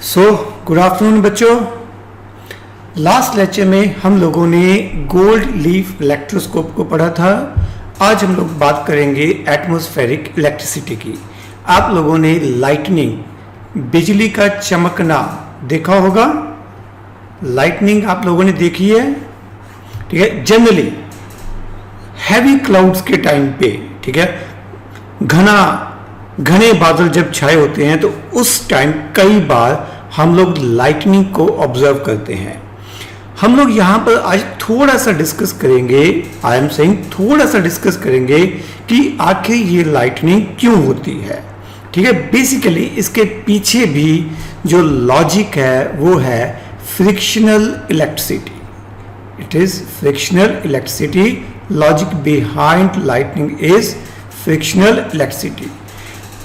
So good afternoon बच्चों। Last lecture में हम लोगों ने गोल्ड लीफ इलेक्ट्रोस्कोप को पढ़ा था। आज हम लोग बात करेंगे एटमॉस्फेरिक इलेक्ट्रिसिटी की। आप लोगों ने लाइटनिंग, बिजली का चमकना देखा होगा। लाइटनिंग आप लोगों ने देखी है, ठीक है। जनरली हैवी क्लाउड्स के टाइम पे, ठीक है, घने बादल जब छाए होते हैं तो उस टाइम कई बार हम लोग लाइटनिंग को ऑब्जर्व करते हैं। हम लोग यहाँ पर आज थोड़ा सा डिस्कस करेंगे, आई एम सेइंग थोड़ा सा डिस्कस करेंगे कि आखिर ये लाइटनिंग क्यों होती है, ठीक है। बेसिकली इसके पीछे भी जो लॉजिक है वो है frictional electricity. It is frictional electricity. Logic behind lightning is frictional electricity.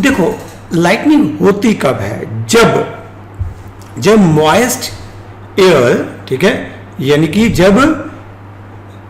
देखो लाइटनिंग होती कब है? जब मॉइस्ट एयर, ठीक है, यानी कि जब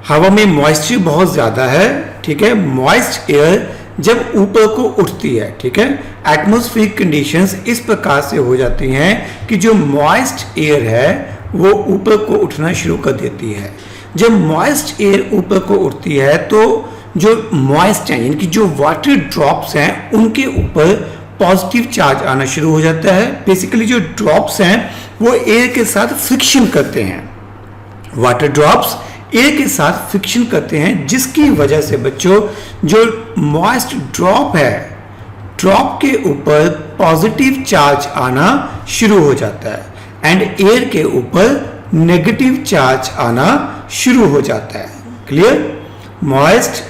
हवा में मॉइस्चर बहुत ज्यादा है, ठीक है, मॉइस्ट एयर जब ऊपर को उठती है, ठीक है, एटमॉस्फेरिक कंडीशंस इस प्रकार से हो जाती हैं कि जो मॉइस्ट एयर है वो ऊपर को उठना शुरू कर देती है। जब मॉइस्ट एयर ऊपर को उठती है तो जो मॉइस्ट हैं, यानी कि जो वाटर ड्रॉप्स हैं, उनके ऊपर पॉजिटिव चार्ज आना शुरू हो जाता है। बेसिकली जो ड्रॉप्स हैं वो एयर के साथ फ्रिक्शन करते हैं। वाटर ड्रॉप्स एयर के साथ फ्रिक्शन करते हैं, जिसकी वजह से बच्चों जो मॉइस्ट ड्रॉप है, ड्रॉप के ऊपर पॉजिटिव चार्ज आना शुरू हो जाता है एंड एयर के ऊपर नेगेटिव चार्ज आना शुरू हो जाता है। क्लियर? मॉइस्ट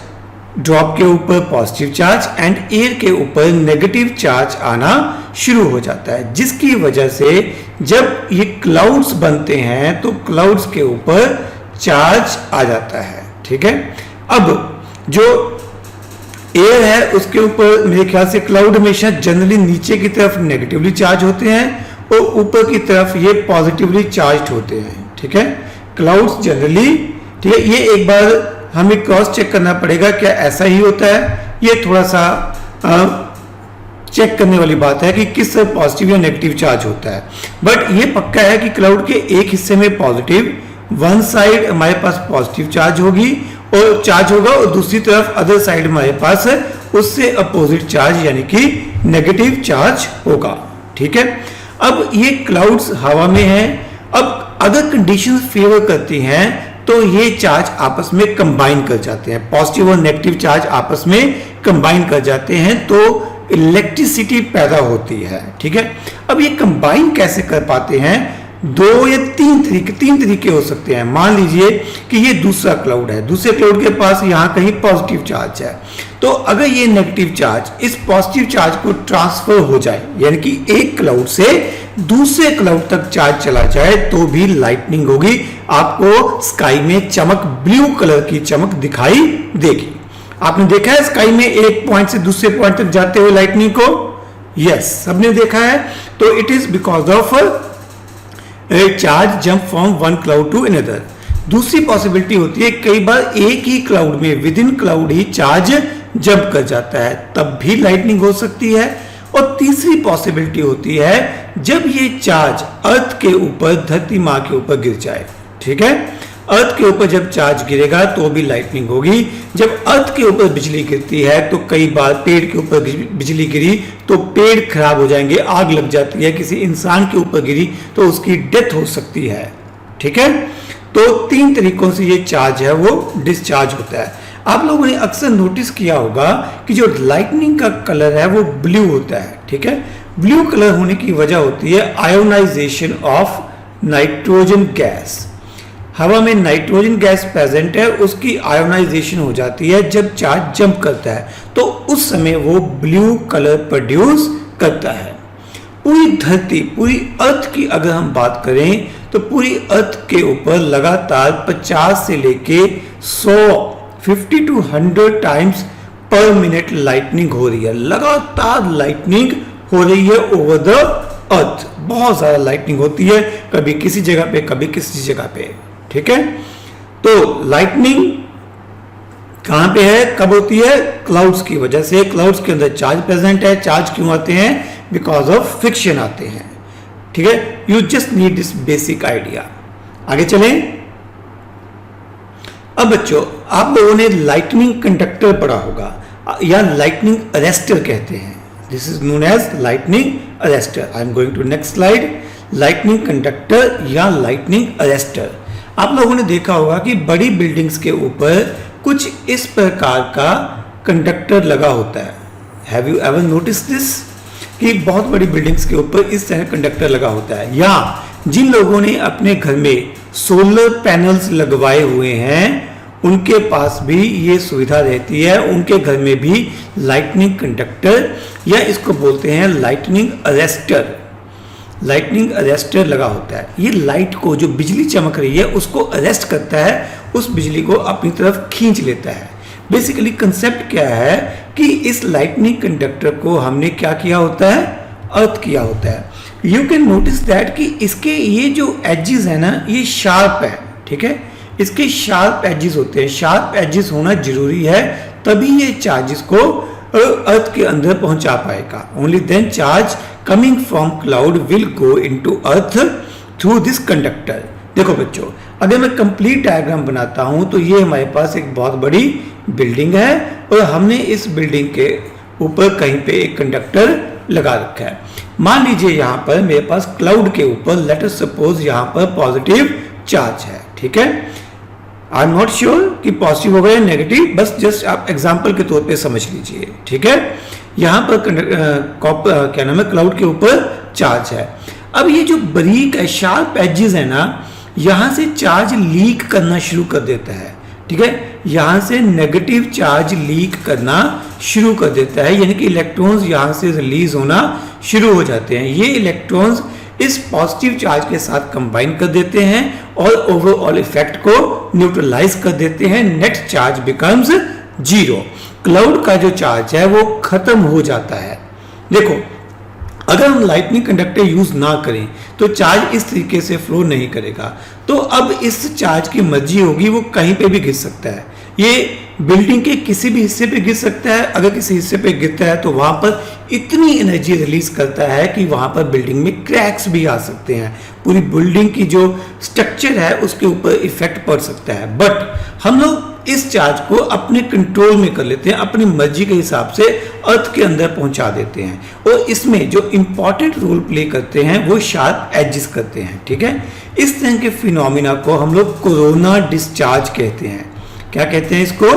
ड्रॉप के ऊपर पॉजिटिव चार्ज एंड एयर के ऊपर नेगेटिव चार्ज आना शुरू हो जाता है, जिसकी वजह से जब ये क्लाउड्स बनते हैं तो क्लाउड्स के ऊपर चार्ज आ जाता है, ठीक है। अब जो एयर है उसके ऊपर मेरे ख्याल से क्लाउड हमेशा जनरली नीचे की तरफ नेगेटिवली चार्ज होते हैं और ऊपर की तरफ ये पॉजिटिवली चार्ज होते हैं, ठीक है। क्लाउड्स जनरली, ठीक है, ये एक बार हमें क्रॉस चेक करना पड़ेगा क्या ऐसा ही होता है। ये थोड़ा सा चेक करने वाली बात है कि किस तरह पॉजिटिव या नेगेटिव चार्ज होता है। बट ये पक्का है कि क्लाउड के एक हिस्से में पॉजिटिव, वन साइड हमारे पास पॉजिटिव चार्ज होगी और चार्ज होगा, और दूसरी तरफ अदर साइड हमारे पास उससे अपोजिट चार्ज यानी कि नेगेटिव चार्ज होगा, ठीक है। अब ये क्लाउड्स हवा में है। अब अगर कंडीशंस फेवर करती हैं तो ये चार्ज आपस में कंबाइन कर जाते हैं, पॉजिटिव और नेगेटिव चार्ज आपस में कंबाइन कर जाते हैं, तो इलेक्ट्रिसिटी पैदा होती है, ठीक है। अब ये कंबाइन कैसे कर पाते हैं? दो या तीन तरीके हो सकते हैं। मान लीजिए कि ये दूसरा क्लाउड है, दूसरे क्लाउड के पास यहाँ कहीं पॉजिटिव चार्ज है, तो अगर ये नेगेटिव चार्ज इस पॉजिटिव चार्ज को ट्रांसफर हो जाए, यानी कि एक क्लाउड से दूसरे क्लाउड तक चार्ज चला जाए, तो भी लाइटनिंग होगी। आपको स्काई में चमक, ब्लू कलर की चमक दिखाई देगी। आपने देखा है स्काई में एक पॉइंट से दूसरे पॉइंट तक जाते हुए लाइटनिंग को? यस, सबने देखा है। तो it is because of charge jump from one cloud to another. दूसरी पॉसिबिलिटी होती है कई बार एक ही क्लाउड में, विद इन क्लाउड ही चार्ज जंप कर जाता है, तब भी लाइटनिंग हो सकती है। और तीसरी पॉसिबिलिटी होती है जब ये चार्ज अर्थ के ऊपर, धरती माँ के ऊपर गिर जाए, ठीक है। अर्थ के ऊपर जब चार्ज गिरेगा तो भी लाइटनिंग होगी। जब अर्थ के ऊपर बिजली गिरती है तो कई बार पेड़ के ऊपर बिजली गिरी तो पेड़ खराब हो जाएंगे, आग लग जाती है। किसी इंसान के ऊपर गिरी तो उसकी डेथ हो सकती है, ठीक है। तो तीन तरीकों से ये चार्ज है वो डिस्चार्ज होता है। आप लोगों ने अक्सर नोटिस किया होगा कि जो लाइटनिंग का कलर है वो ब्लू होता है, ठीक है। ब्लू कलर होने की वजह होती है आयोनाइजेशन ऑफ नाइट्रोजन गैस। हवा में नाइट्रोजन गैस प्रेजेंट है, उसकी आयोनाइजेशन हो जाती है जब चार्ज जंप करता है, तो उस समय वो ब्लू कलर प्रोड्यूस करता है। पूरी धरती, पूरी अर्थ की अगर हम बात करें तो पूरी अर्थ के ऊपर लगातार 50 से लेके 100, 50 to 100 टाइम्स पर मिनट लाइटनिंग हो रही है। लगातार लाइटनिंग हो रही है ओवर द अर्थ। बहुत ज्यादा लाइटनिंग होती है, कभी किसी जगह पे, कभी किसी जगह पे, ठीक है। तो लाइटनिंग कहां पे है, कब होती है? क्लाउड्स की वजह से। क्लाउड्स के अंदर चार्ज प्रेजेंट है। चार्ज क्यों आते हैं? बिकॉज ऑफ फ्रिक्शन आते हैं, ठीक है, you just need this basic idea. आगे चलें। अब बच्चों, आप लोगों ने लाइटनिंग कंडक्टर पढ़ा होगा या लाइटनिंग अरेस्टर कहते हैं। This is known as lightning arrester. I am going to next slide. Lightning conductor या लाइटनिंग अरेस्टर। आप लोगों ने देखा होगा कि बड़ी बिल्डिंग्स के ऊपर कुछ इस प्रकार का कंडक्टर लगा होता है। Have you ever notice this कि बहुत बड़ी बिल्डिंग्स के ऊपर इस तरह कंडक्टर लगा होता है। या जिन लोगों ने अपने घर में सोलर पैनल्स लगवाए हुए हैं उनके पास भी ये सुविधा रहती है, उनके घर में भी लाइटनिंग कंडक्टर या इसको बोलते हैं लाइटनिंग अरेस्टर, लाइटनिंग अरेस्टर लगा होता है। ये लाइट को, जो बिजली चमक रही है उसको अरेस्ट करता है, उस बिजली को अपनी तरफ खींच लेता है। बेसिकली कंसेप्ट क्या है कि इस लाइटनिंग कंडक्टर को हमने क्या किया होता है, अर्थ किया होता है। यू कैन नोटिस दैट कि इसके ये जो एजेस है ना, ये शार्प है, ठीक है, इसके शार्प एजेस होते हैं। शार्प एजेस होना जरूरी है, तभी ये चार्जेस को अर्थ के अंदर पहुंचा पाएगा। Only then charge coming from cloud will go into earth through this conductor. देखो बच्चों, अगर मैं कंप्लीट डायग्राम बनाता हूं तो ये हमारे पास एक बहुत बड़ी बिल्डिंग है और हमने इस बिल्डिंग के ऊपर कहीं पे एक कंडक्टर लगा रखा है। मान लीजिए यहां पर मेरे पास क्लाउड के ऊपर लेट अस सपोज यहां पर पॉजिटिव चार्ज है, ठीक है। आई एम नॉट श्योर कि पॉजिटिव होगा या नेगेटिव, बस जस्ट आप एग्जांपल के तौर पे समझ लीजिए, ठीक है। यहां पर क्या नाम है, क्लाउड के ऊपर चार्ज है। अब ये जो बारीक है, शार्प एजेस है ना, यहां से चार्ज लीक करना शुरू कर देता है, ठीक है। यहां से नेगेटिव चार्ज लीक करना शुरू कर देता है, यानी कि इलेक्ट्रॉन्स यहां से रिलीज होना शुरू हो जाते हैं। ये इलेक्ट्रॉन्स इस पॉजिटिव चार्ज के साथ कंबाइन कर देते हैं और ओवरऑल इफेक्ट को न्यूट्रलाइज कर देते हैं। Net charge becomes zero. Cloud का जो चार्ज है वो खत्म हो जाता है। देखो, अगर हम लाइटनिंग कंडक्टर यूज ना करें तो चार्ज इस तरीके से फ्लो नहीं करेगा। तो अब इस चार्ज की मर्जी होगी, वो कहीं पे भी गिर सकता है। ये बिल्डिंग के किसी भी हिस्से पे गिर सकता है। अगर किसी हिस्से पे गिरता है तो वहां पर इतनी एनर्जी रिलीज करता है कि वहां पर बिल्डिंग में क्रैक्स भी आ सकते हैं। पूरी बिल्डिंग की जो स्ट्रक्चर है उसके ऊपर इफेक्ट पड़ सकता है। बट हम लोग इस चार्ज को अपने कंट्रोल में कर लेते हैं, अपनी मर्जी के हिसाब से अर्थ के अंदर पहुंचा देते हैं। और इसमें जो इंपॉर्टेंट रोल प्ले करते हैं वो शार्प एजेस करते हैं, ठीक है। इस तरह के फिनोमिना को हम लोग कोरोना डिस्चार्ज कहते हैं। क्या कहते हैं इसको?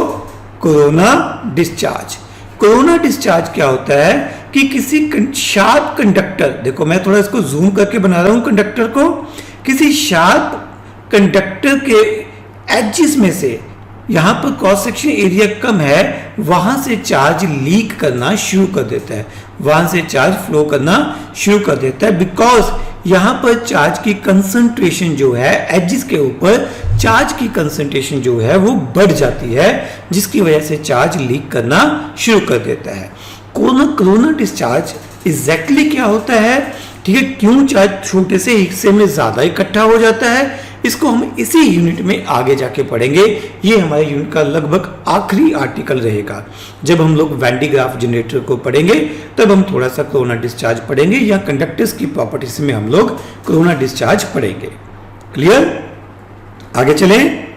Corona discharge. कोरोना डिस्चार्ज क्या होता है कि किसी शार्प कंडक्टर, देखो मैं थोड़ा इसको जूम करके बना रहा हूं कंडक्टर को, किसी शार्प कंडक्टर के एजेस में से, यहां पर क्रॉस सेक्शन एरिया कम है, वहां से चार्ज लीक करना शुरू कर देता है, वहां से चार्ज फ्लो करना शुरू कर देता है। बिकॉज यहां पर चार्ज की कंसंट्रेशन जो है, एजेस के ऊपर चार्ज की कंसंट्रेशन जो है वो बढ़ जाती है, जिसकी वजह से चार्ज लीक करना शुरू कर देता है। कोरोना डिस्चार्ज एग्जैक्टली क्या होता है, ठीक है, क्यों चार्ज छोटे से हिस्से में ज्यादा इकट्ठा हो जाता है, इसको हम इसी यूनिट में आगे जाके पढ़ेंगे। ये हमारे यूनिट का लगभग आखिरी आर्टिकल रहेगा। जब हम लोग वैन डी ग्राफ जनरेटर को पढ़ेंगे तब हम थोड़ा सा कोरोना डिस्चार्ज पढ़ेंगे, या कंडक्टर्स की प्रॉपर्टीज में हम लोग कोरोना डिस्चार्ज पढ़ेंगे। क्लियर? आगे चलें।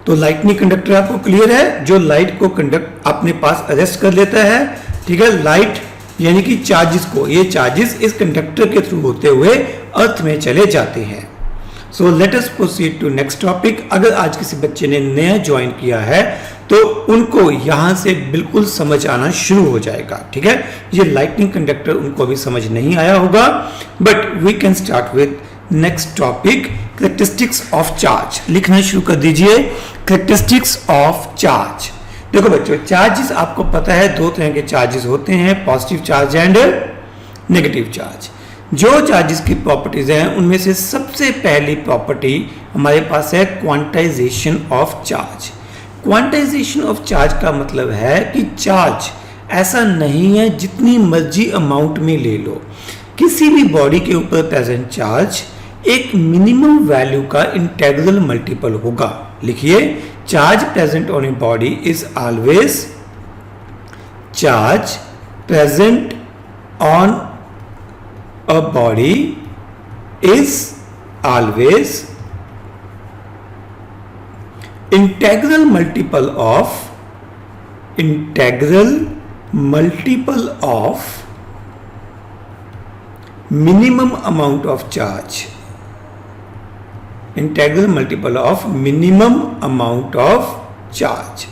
तो लाइटनिंग कंडक्टर आपको क्लियर है, जो लाइट को कंडक्ट अपने पास अरेस्ट कर लेता है, ठीक है। लाइट यानी कि चार्जेस को, ये चार्जेस इस कंडक्टर के थ्रू होते हुए अर्थ में चले जाते हैं। So let us proceed to next topic. अगर आज किसी बच्चे ने नया ज्वाइन किया है तो उनको यहां से बिल्कुल समझ आना शुरू हो जाएगा, ठीक है। ये लाइटनिंग कंडक्टर उनको अभी समझ नहीं आया होगा, but we can start with next topic, characteristics of charge. लिखना शुरू कर दीजिए, कैरेक्टरिस्टिक्स ऑफ चार्ज। देखो बच्चों, चार्जेस आपको पता है दो तरह के चार्जेस होते हैं, positive charge and negative charge. जो चार्जेस की प्रॉपर्टीज हैं उनमें से सबसे पहली प्रॉपर्टी हमारे पास है quantization of charge. Quantization of charge का मतलब है कि चार्ज ऐसा नहीं है जितनी मर्जी अमाउंट में ले लो। किसी भी बॉडी के ऊपर प्रेजेंट चार्ज एक मिनिमम वैल्यू का इंटेग्रल मल्टीपल होगा। लिखिए, charge present on a body is always charge present on a body is always integral multiple of minimum amount of charge. Integral multiple of minimum amount of charge.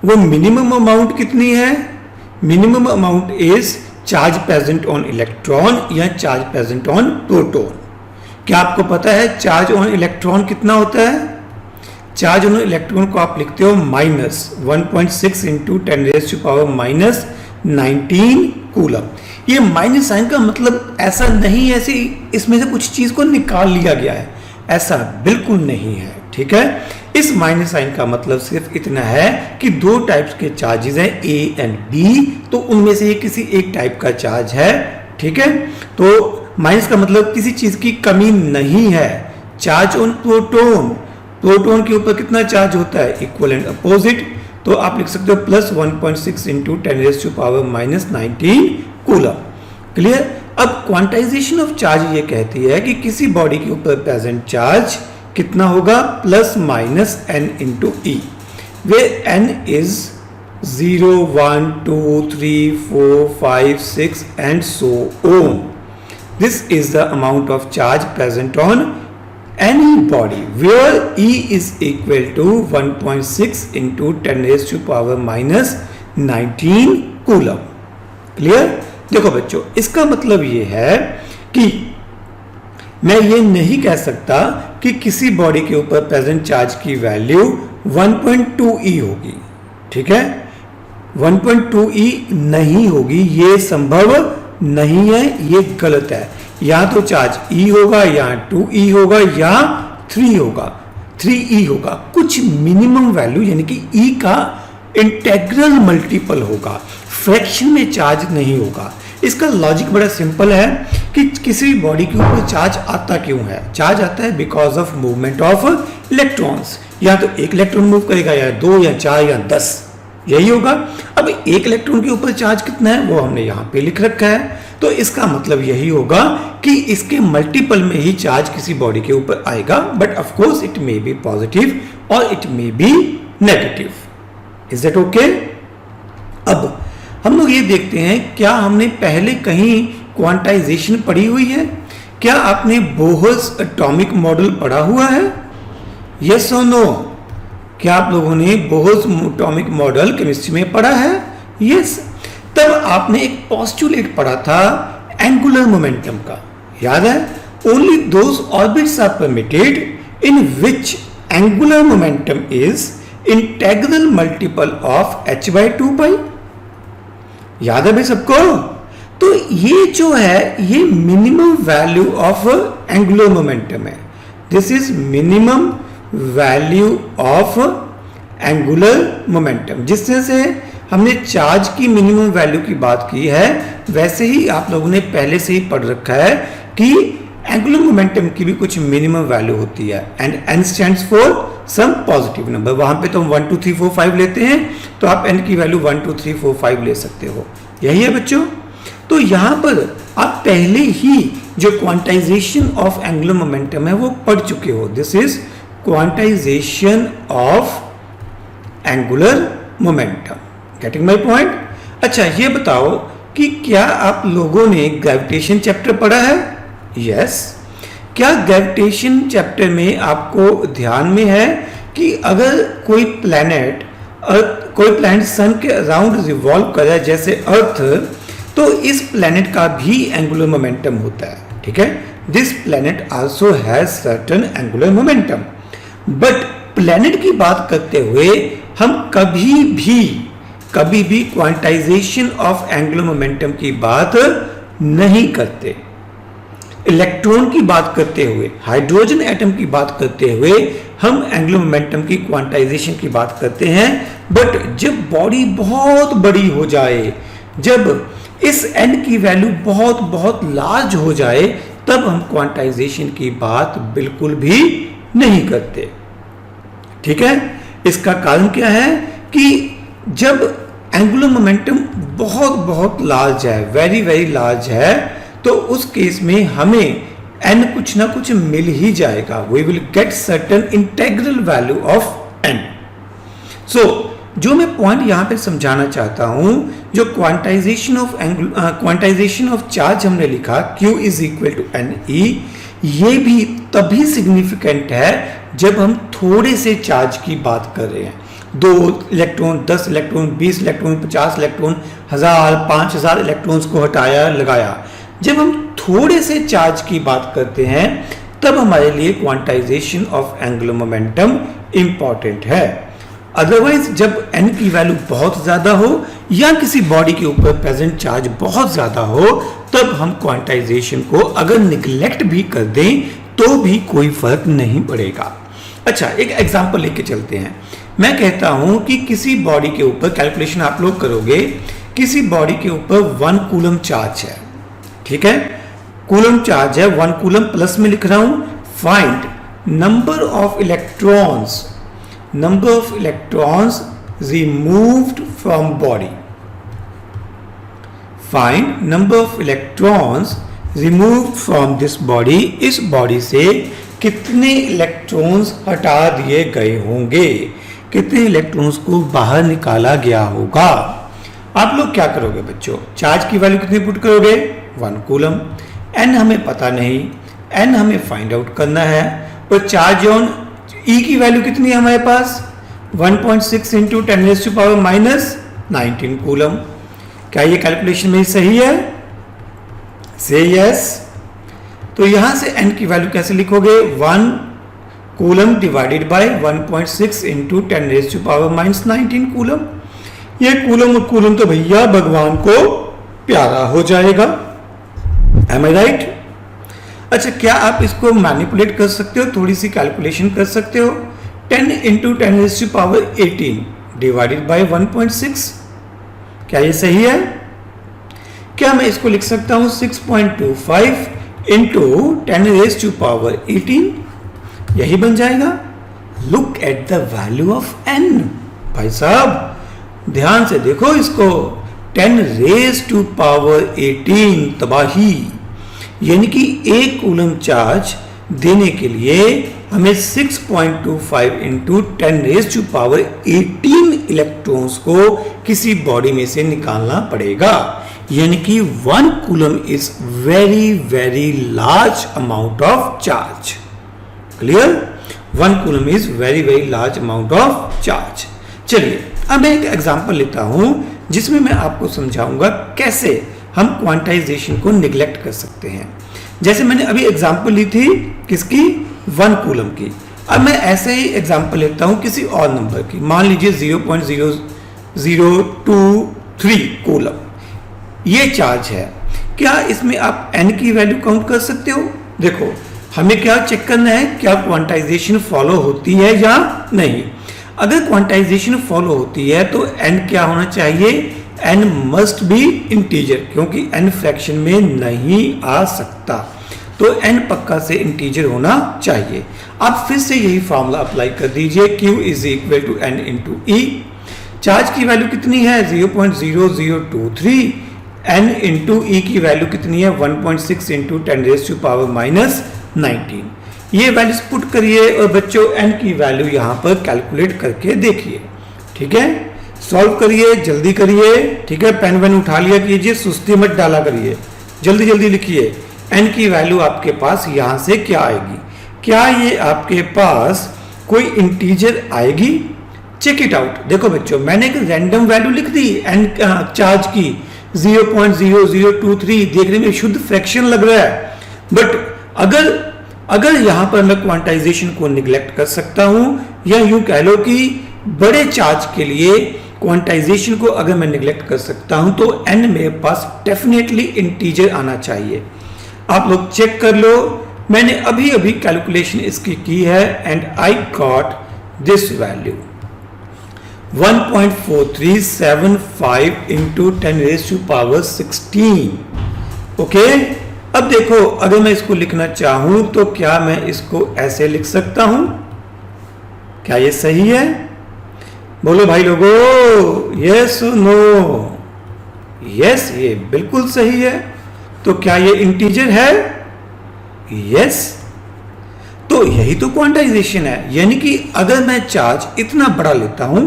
वो minimum amount कितनी है? Minimum amount is charge present on electron या charge present on proton. क्या आपको पता है charge on electron कितना होता है? चार्ज ऑन इलेक्ट्रॉन को आप लिखते हो -1.6 इंटू 10⁻⁻19 कूलम. ये माइनस साइन का मतलब ऐसा नहीं ऐसे इसमें से कुछ चीज को निकाल लिया गया है, ऐसा बिल्कुल नहीं है. ठीक है, इस माइनस साइन का मतलब सिर्फ इतना है कि दो टाइप्स के चार्जेस हैं ए एंड बी, तो उनमें से ये किसी एक टाइप का चार्ज है. ठीक है, तो माइनस का मतलब किसी चीज की कमी नहीं है. चार्ज ऑन प्रोटॉन, प्रोटॉन के ऊपर कितना चार्ज होता है? Equal and opposite. तो आप लिख सकते हो +1.6 इंटू 10⁻⁻19 कूलम. क्लियर. अब क्वांटाइजेशन ऑफ चार्ज ये कहती है कि किसी बॉडी के ऊपर प्रेजेंट चार्ज कितना होगा? ±n into E, way n is 0, 1, 2, 3, 4, 5, 6 and so on. This is the amount of charge present on any body where E is equal to 1.6 into 10⁻⁻19 coulomb. Clear. देखो बच्चों, इसका मतलब ये है कि मैं ये नहीं कह सकता कि किसी बॉडी के ऊपर प्रेजेंट चार्ज की वैल्यू 1.2e होगी. ठीक है, 1.2e नहीं होगी, ये संभव नहीं है, ये गलत है. या तो चार्ज E होगा, या 2e होगा, या 3 होगा, 3e होगा. कुछ मिनिमम वैल्यू यानी कि E का इंटेग्रल मल्टीपल होगा, फ्रैक्शन में चार्ज नहीं होगा. इसका लॉजिक बड़ा सिंपल है कि किसी बॉडी के ऊपर चार्ज आता क्यों है? चार्ज आता है because of movement of electrons. या तो एक इलेक्ट्रॉन मूव करेगा, या 2, या 4, या 10, यही होगा. अब एक इलेक्ट्रॉन के ऊपर चार्ज कितना है वो हमने यहाँ पे लिख रखा है, तो इसका मतलब यही होगा कि इसके मल्टीपल में ही चार्ज किसी बॉडी के ऊपर आएगा. But of course it may be positive और it may be negative. Is that okay? अब हम लोग ये देखते हैं, क्या हमने पहले कहीं क्वांटाइजेशन पढ़ी हुई है? क्या आपने बोहर्स एटॉमिक मॉडल पढ़ा हुआ है? यस और नो? क्या आप लोगों ने बोहर्स एटॉमिक मॉडल केमिस्ट्री में पढ़ा है? यस. तब आपने एक पोस्टुलेट पढ़ा था एंगुलर मोमेंटम का, याद है? Only those orbits are permitted in which angular momentum is integral multiple of h/2π. याद है भाई सबको? तो ये जो है ये minimum value of angular momentum है. This is minimum value of angular momentum. जिस तरह से हमने चार्ज की मिनिमम वैल्यू की बात की है, वैसे ही आप लोगों ने पहले से ही पढ़ रखा है कि एंगुलर मोमेंटम की भी कुछ मिनिमम वैल्यू होती है. And n stands for some positive number. वहां पे तो हम 1 2 3 4 5 लेते हैं, तो आप n की वैल्यू 1 2 3 4 5 ले सकते हो. यही है बच्चों. तो यहां पर आप पहले ही जो क्वांटाइजेशन ऑफ एंगुलर मोमेंटम है वो पढ़ चुके हो. This is quantization of angular momentum. Getting my point? अच्छा, ये बताओ कि क्या आप लोगों ने ग्रेविटेशन चैप्टर पढ़ा है? यस. क्या ग्रेविटेशन चैप्टर में आपको ध्यान में है कि अगर कोई प्लैनेट सन के अराउंड रिवॉल्व कर रहा है जैसे अर्थ, तो इस प्लैनेट का भी एंगुलर मोमेंटम होता है. ठीक है, this planet also has certain angular momentum. But planet की बात करते हुए हम कभी भी क्वांटाइजेशन ऑफ एंगुलर मोमेंटम की बात नहीं करते. इलेक्ट्रॉन की बात करते हुए, हाइड्रोजन एटम की बात करते हुए हम एंगुलर मोमेंटम की क्वांटाइजेशन की बात करते हैं. बट जब बॉडी बहुत बड़ी हो जाए, जब इस n की वैल्यू बहुत बहुत लार्ज हो जाए, तब हम क्वांटाइजेशन की बात बिल्कुल भी नहीं करते. ठीक है, इसका कारण क्या है कि जब एंगुलर मोमेंटम बहुत बहुत लार्ज है, वेरी वेरी लार्ज है, तो उस केस में हमें n कुछ ना कुछ मिल ही जाएगा. We will get certain integral value of n. So जो मैं पॉइंट यहां पे समझाना चाहता हूं, जो क्वांटाइजेशन ऑफ चार्ज हमने लिखा Q is equal to NE, ये भी तभी सिग्निफिकेंट है जब हम थोड़े से चार्ज की बात कर रहे हैं. 2 electron, 10 electron, 20 electron, 50 electron, 1000, 5000 electrons को हटाया लगाया. जब हम थोड़े से चार्ज की बात करते हैं तब हमारे लिए quantization of angular momentum important है. अदरवाइज जब n की वैल्यू बहुत ज्यादा हो या किसी बॉडी के ऊपर प्रेजेंट चार्ज बहुत ज्यादा हो, तब हम क्वांटाइजेशन को अगर निग्लेक्ट भी कर दें तो भी कोई फर्क नहीं पड़ेगा. अच्छा, एक एग्जांपल लेके चलते हैं. मैं कहता हूं कि किसी बॉडी के ऊपर, कैलकुलेशन आप लोग करोगे, किसी बॉडी के ऊपर 1 कूलम चार्ज है. ठीक है, कूलम चार्ज है, 1 कूलम प्लस में लिख रहा हूं. Find number of electrons removed from body. Find number of electrons removed from this body. इस बॉडी से कितने इलेक्ट्रॉन्स हटा दिए गए होंगे, कितने इलेक्ट्रॉन्स को बाहर निकाला गया होगा. आप लोग क्या करोगे बच्चों, चार्ज की वैल्यू कितनी पुट करोगे, 1 कूलम. n हमें पता नहीं, n हमें फाइंड आउट करना है. और चार्ज ऑन E की वैल्यू कितनी है हमारे पास, 1.6 इंटू 10⁻⁻19 कूलम. क्या ये कैलकुलेशन में सही है? से यस. तो यहां से n की वैल्यू कैसे लिखोगे, 1 coulomb divided bye 1.6 into 10⁻⁻19 coulomb. ये कूलम और कूलम तो भैया भगवान को प्यारा हो जाएगा. एम आई राइट? अच्छा, क्या आप इसको मैनिपुलेट कर सकते हो, थोड़ी सी कैलकुलेशन कर सकते हो. 10 इंटू 10⁻18 डिवाइडेड बाय 1.6, क्या ये सही है? क्या मैं इसको लिख सकता हूं 6.25 इंटू 10⁻18, यही बन जाएगा. Look at the value of n. भाई साहब ध्यान से देखो इसको, 10⁻18 तबाही, यानी कि 1 कूलम चार्ज देने के लिए हमें 6.25 इंटू 10⁻18 इलेक्ट्रॉन्स को किसी बॉडी में से निकालना पड़ेगा. यानी कि 1 coulomb is very very large amount of charge. Clear? 1 coulomb is very very large amount of charge. चलिए अब मैं एक एग्जांपल लेता हूं जिसमें मैं आपको समझाऊंगा कैसे हम क्वांटाइजेशन को निग्लेक्ट कर सकते हैं. जैसे मैंने अभी एग्जांपल ली थी किसकी, 1 कूलम की. अब मैं ऐसे ही एग्जांपल लेता हूं किसी और नंबर की, मान लीजिए 0.0023 कूलम. ये चार्ज है. क्या इसमें आप n की वैल्यू काउंट कर सकते हो? देखो हमें क्या चेक करना है, क्या क्वांटाइजेशन फॉलो होती है या नहीं. अगर क्वांटाइजेशन फॉलो होती है तो n क्या होना चाहिए, n मस्ट बी इंटीजर, क्योंकि n फ्रैक्शन में नहीं आ सकता. तो n पक्का से इंटीजर होना चाहिए. आप फिर से यही फॉर्मूला अप्लाई कर दीजिए, Q is equal to n into E. Charge की वैल्यू कितनी है, 0.0023. n इंटू ई की वैल्यू कितनी है, 1.6 इंटू 10⁻⁻19. ये वैल्यूज पुट करिए और बच्चों n की वैल्यू यहां पर कैलकुलेट करके देखिए. ठीक है, सॉल्व करिए, जल्दी करिए. ठीक है, पेन वेन उठा लिया कीजिए, सुस्ती मत डाला करिए, जल्दी जल्दी लिखिए. n की वैल्यू आपके पास यहां से क्या आएगी, क्या ये आपके पास कोई इंटीजर आएगी? Check it out. देखो बच्चों मैंने एक रैंडम वैल्यू लिख दी n चार्ज की 0.0023, देखने में शुद्ध फ्रैक्शन लग रहा है. बट अगर यहां पर मैं क्वांटाइजेशन को निग्लेक्ट कर सकता हूं, या यूं कह लो कि बड़े चार्ज के लिए क्वांटाइजेशन को अगर मैं निग्लेक्ट कर सकता हूं तो n मेरे पास डेफिनेटली इंटीजर आना चाहिए. आप लोग चेक कर लो, मैंने अभी अभी कैलकुलेशन इसकी की है and I got this value 1.4375 into 10⁻16. Okay, अब देखो अगर मैं इसको लिखना चाहूं तो क्या मैं इसको ऐसे लिख सकता हूं, क्या ये सही है? बोलो भाई लोगों, यस नो? यस, ये बिल्कुल सही है। तो क्या ये इंटीजर है? यस। तो यही तो क्वांटाइजेशन है, यानी कि अगर मैं चार्ज इतना बड़ा लेता हूं,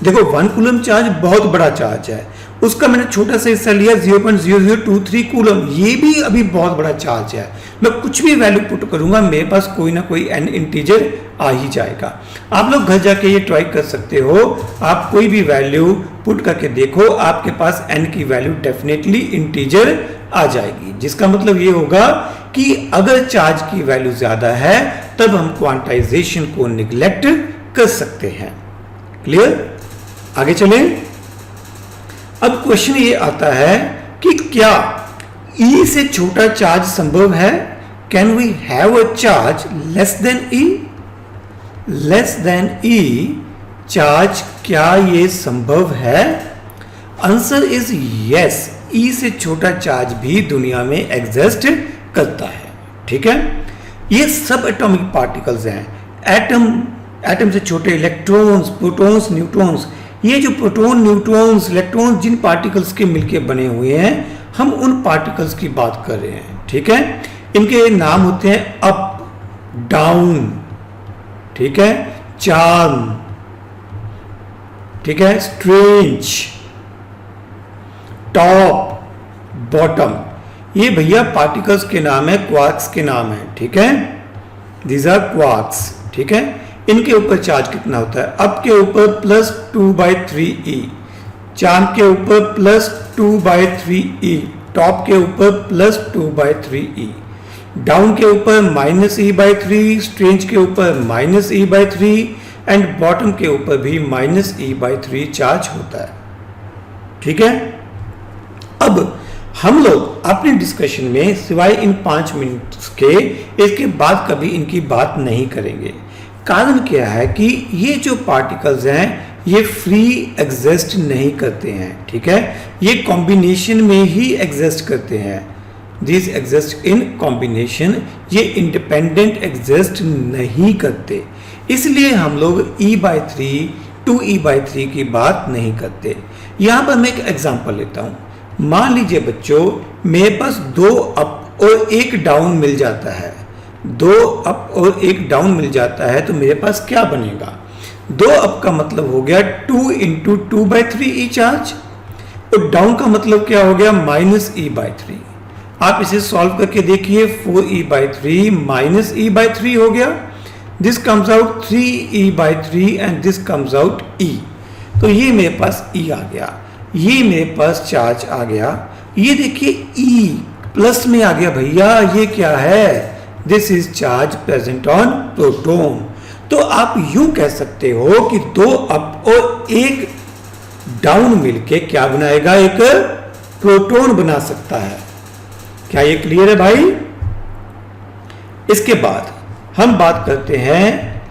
देखो 1 कूलम चार्ज बहुत बड़ा चार्ज है, उसका मैंने छोटा सा हिस्सा लिया 0.0023 कूलम, ये भी अभी बहुत बड़ा चार्ज है। मैं कुछ भी वैल्यू पुट करूंगा, मेरे पास कोई ना कोई n इंटीजर आ ही जाएगा। आप लोग घर जाके ये ट्राई कर सकते हो, आप कोई भी वैल्यू पुट करके देखो, आपके पास n की वैल्यू डेफिनेटली इंटीजर आ जाएगी, जिसका मतलब ये होगा कि अगर चार्ज की वैल्यू ज्यादा है तब हम क्वांटाइजेशन को निग्लेक्ट कर सकते हैं। क्लियर? आगे चलें। अब क्वेश्चन ये आता है कि क्या E से छोटा चार्ज संभव है? Can we have a charge less than E? Less than E charge, क्या ये संभव है? Answer is yes. E से छोटा चार्ज भी दुनिया में एग्जिस्ट करता है। ठीक है, ये सब एटॉमिक पार्टिकल्स हैं। एटम से छोटे इलेक्ट्रॉन्स, प्रोटॉन्स, न्यूट्रॉन्स, ये जो प्रोटॉन, न्यूट्रॉन्स, इलेक्ट्रॉन्स जिन पार्टिकल्स के मिलके बने हुए हैं, हम उन पार्टिकल्स की बात कर रहे हैं। ठीक है, इनके नाम होते हैं अप, डाउन, ठीक है, चार्म, ठीक है, स्ट्रेंज, टॉप, बॉटम। ये भैया पार्टिकल्स के नाम है, क्वार्क्स के नाम है। ठीक है, दीज आर क्वार्क्स। ठीक है, इनके ऊपर चार्ज कितना होता है? अप के ऊपर +2/3e, चार्म के ऊपर +2/3e, टॉप के ऊपर +2/3e, डाउन के ऊपर -e/3, स्ट्रेंज के ऊपर -e/3 एंड बॉटम के ऊपर भी -e/3 चार्ज होता है। ठीक है, अब हम लोग अपने डिस्कशन में सिवाय इन 5 मिनट के इसके बाद कभी इनकी बात नहीं करेंगे। कारण क्या है कि ये जो पार्टिकल्स हैं ये फ्री एग्जिस्ट नहीं करते हैं। ठीक है, ये कॉम्बिनेशन में ही एग्जिस्ट करते हैं। दिस एग्जिस्ट इन कॉम्बिनेशन, ये इंडिपेंडेंट एग्जिस्ट नहीं करते, इसलिए हम लोग E/3 2E/3 की बात नहीं करते। यहां पर मैं एक एग्जांपल लेता हूं। मान लीजिए बच्चों, मेरे पास 2 अप और 1 डाउन मिल जाता है। 2 अप और 1 डाउन मिल जाता है तो मेरे पास क्या बनेगा? 2 अप का मतलब हो गया 2 × 2/3e चार्ज, और डाउन का मतलब क्या हो गया? -e/3। आप इसे सॉल्व करके देखिए, 4e/3 -e/3 हो गया। This comes out 3e/3 and this comes out e। तो ये मेरे पास e आ गया, ये मेरे पास चार्ज आ गया। ये देखिए E प्लस में आ गया भैया, ये क्या है? This is charge present on proton. तो आप यूं कह सकते हो कि 2 अप और 1 डाउन मिलके क्या बनाएगा? एक प्रोटॉन बना सकता है। क्या ये क्लियर है भाई? इसके बाद हम बात करते हैं,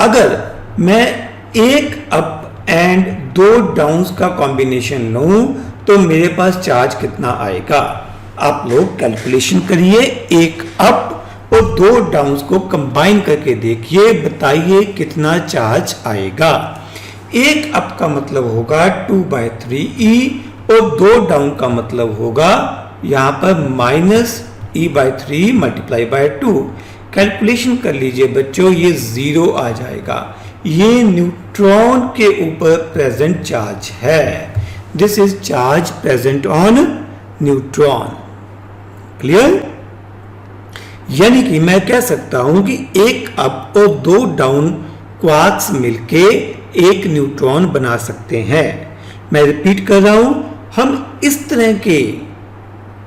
अगर मैं 1 अप एंड 2 डाउन्स का कॉम्बिनेशन लूं तो मेरे पास चार्ज कितना आएगा? आप लोग कैलकुलेशन करिए, 1 अप और 2 डाउन्स को कंबाइन करके देखिए, बताइए कितना चार्ज आएगा। 1 अप का मतलब होगा 2/3e और 2 डाउन का मतलब होगा यहां पर -e/3 × 2। कैलकुलेशन कर लीजिए बच्चों, ये 0 आ जाएगा। ये न्यूट्रॉन के ऊपर प्रेजेंट चार्ज है। This is charge present on neutron. Clear? यानी कि मैं कह सकता हूं कि 1 अप और 2 डाउन क्वार्क्स मिलके एक न्यूट्रॉन बना सकते हैं। मैं रिपीट कर रहा हूं, हम इस तरह के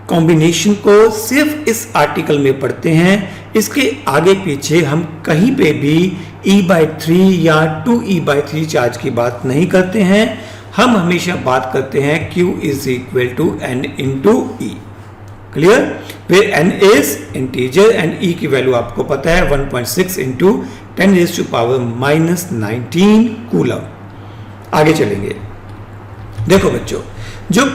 कॉम्बिनेशन को सिर्फ इस आर्टिकल में पढ़ते हैं। इसके आगे पीछे हम कहीं पे भी E/3 या 2E/3 चार्ज की बात नहीं करते हैं। हम हमेशा बात करते हैं Q = N × E। Clear? Way N is integer and E की वैल्यू आपको पता है 1.6 × 10⁻⁻19 कूलम। आगे चलेंगे। देखो बच्चों, जो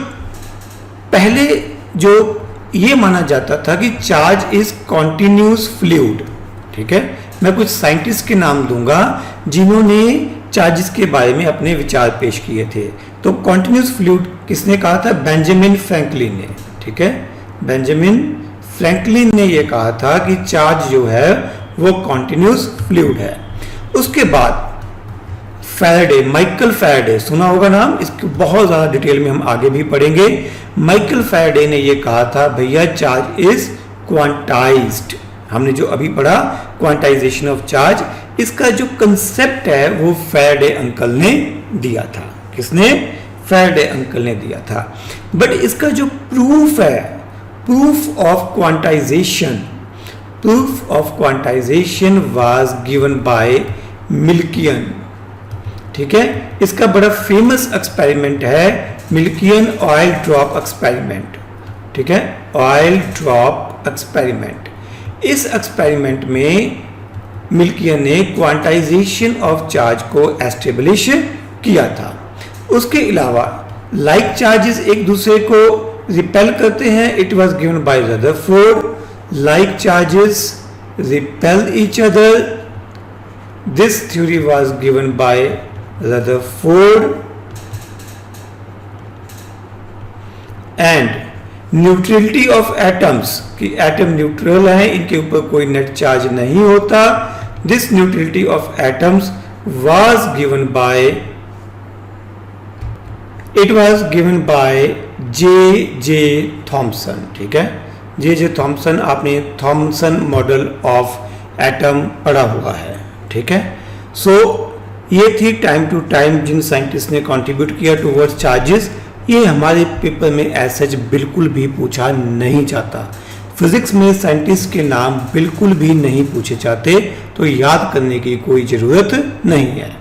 पहले जो ये माना जाता था कि चार्ज इज कॉन्टिन्यूस फ्लूइड, ठीक है, मैं कुछ साइंटिस्ट के नाम दूंगा जिन्होंने चार्जेस के बारे में अपने विचार पेश किए थे। तो कॉन्टिन्यूस फ्लूइड किसने कहा था? बेंजामिन फ्रैंकलिन ने। ठीक है, बेंजामिन फ्रैंकलिन ने यह कहा था कि चार्ज जो है वो कॉन्टिन्यूस फ्लूइड है। उसके बाद फैराडे, माइकल फैराडे, सुना होगा नाम, इसको बहुत ज़्यादा डिटेल में हम आगे भी पढ़ेंगे। माइकल फैराडे ने यह कहा था भैया चार्ज इज क्वांटाइज्ड। हमने जो अभी पढ़ा क्वांटाइजेशन ऑफ चार्ज, इसका जो कंसेप्ट है वो फैराडे अंकल ने दिया था। किसने? फैराडे अंकल ने दिया था। बट इसका जो प्रूफ है, proof of quantization was given by Millikan. ठीक है, इसका बड़ा फेमस एक्सपेरिमेंट है मिल्कियन ऑयल ड्रॉप एक्सपेरिमेंट। ठीक है, ऑयल ड्रॉप एक्सपेरिमेंट। इस एक्सपेरिमेंट में मिल्कियन ने क्वांटाइजेशन ऑफ चार्ज को एस्टेब्लिश किया था। उसके अलावा लाइक चार्जेस एक दूसरे को रिपेल करते हैं, it was given by Rutherford. Like charges repel each other, this theory was given by Rutherford. And neutrality of atoms, कि एटम न्यूट्रल है, इनके ऊपर कोई नेट चार्ज नहीं होता, this neutrality of atoms was given by, it was given by J Thomson. ठीक है, J Thomson, आपने थॉमसन मॉडल ऑफ एटम पढ़ा हुआ है। ठीक है, सो ये थी टाइम टू टाइम जिन साइंटिस्ट ने कंट्रीब्यूट किया टुवर्ड्स चार्जेस। ये हमारे पेपर में एज सच बिल्कुल भी पूछा नहीं जाता। फिजिक्स में साइंटिस्ट के नाम बिल्कुल भी नहीं पूछे जाते, तो याद करने की कोई ज़रूरत नहीं है।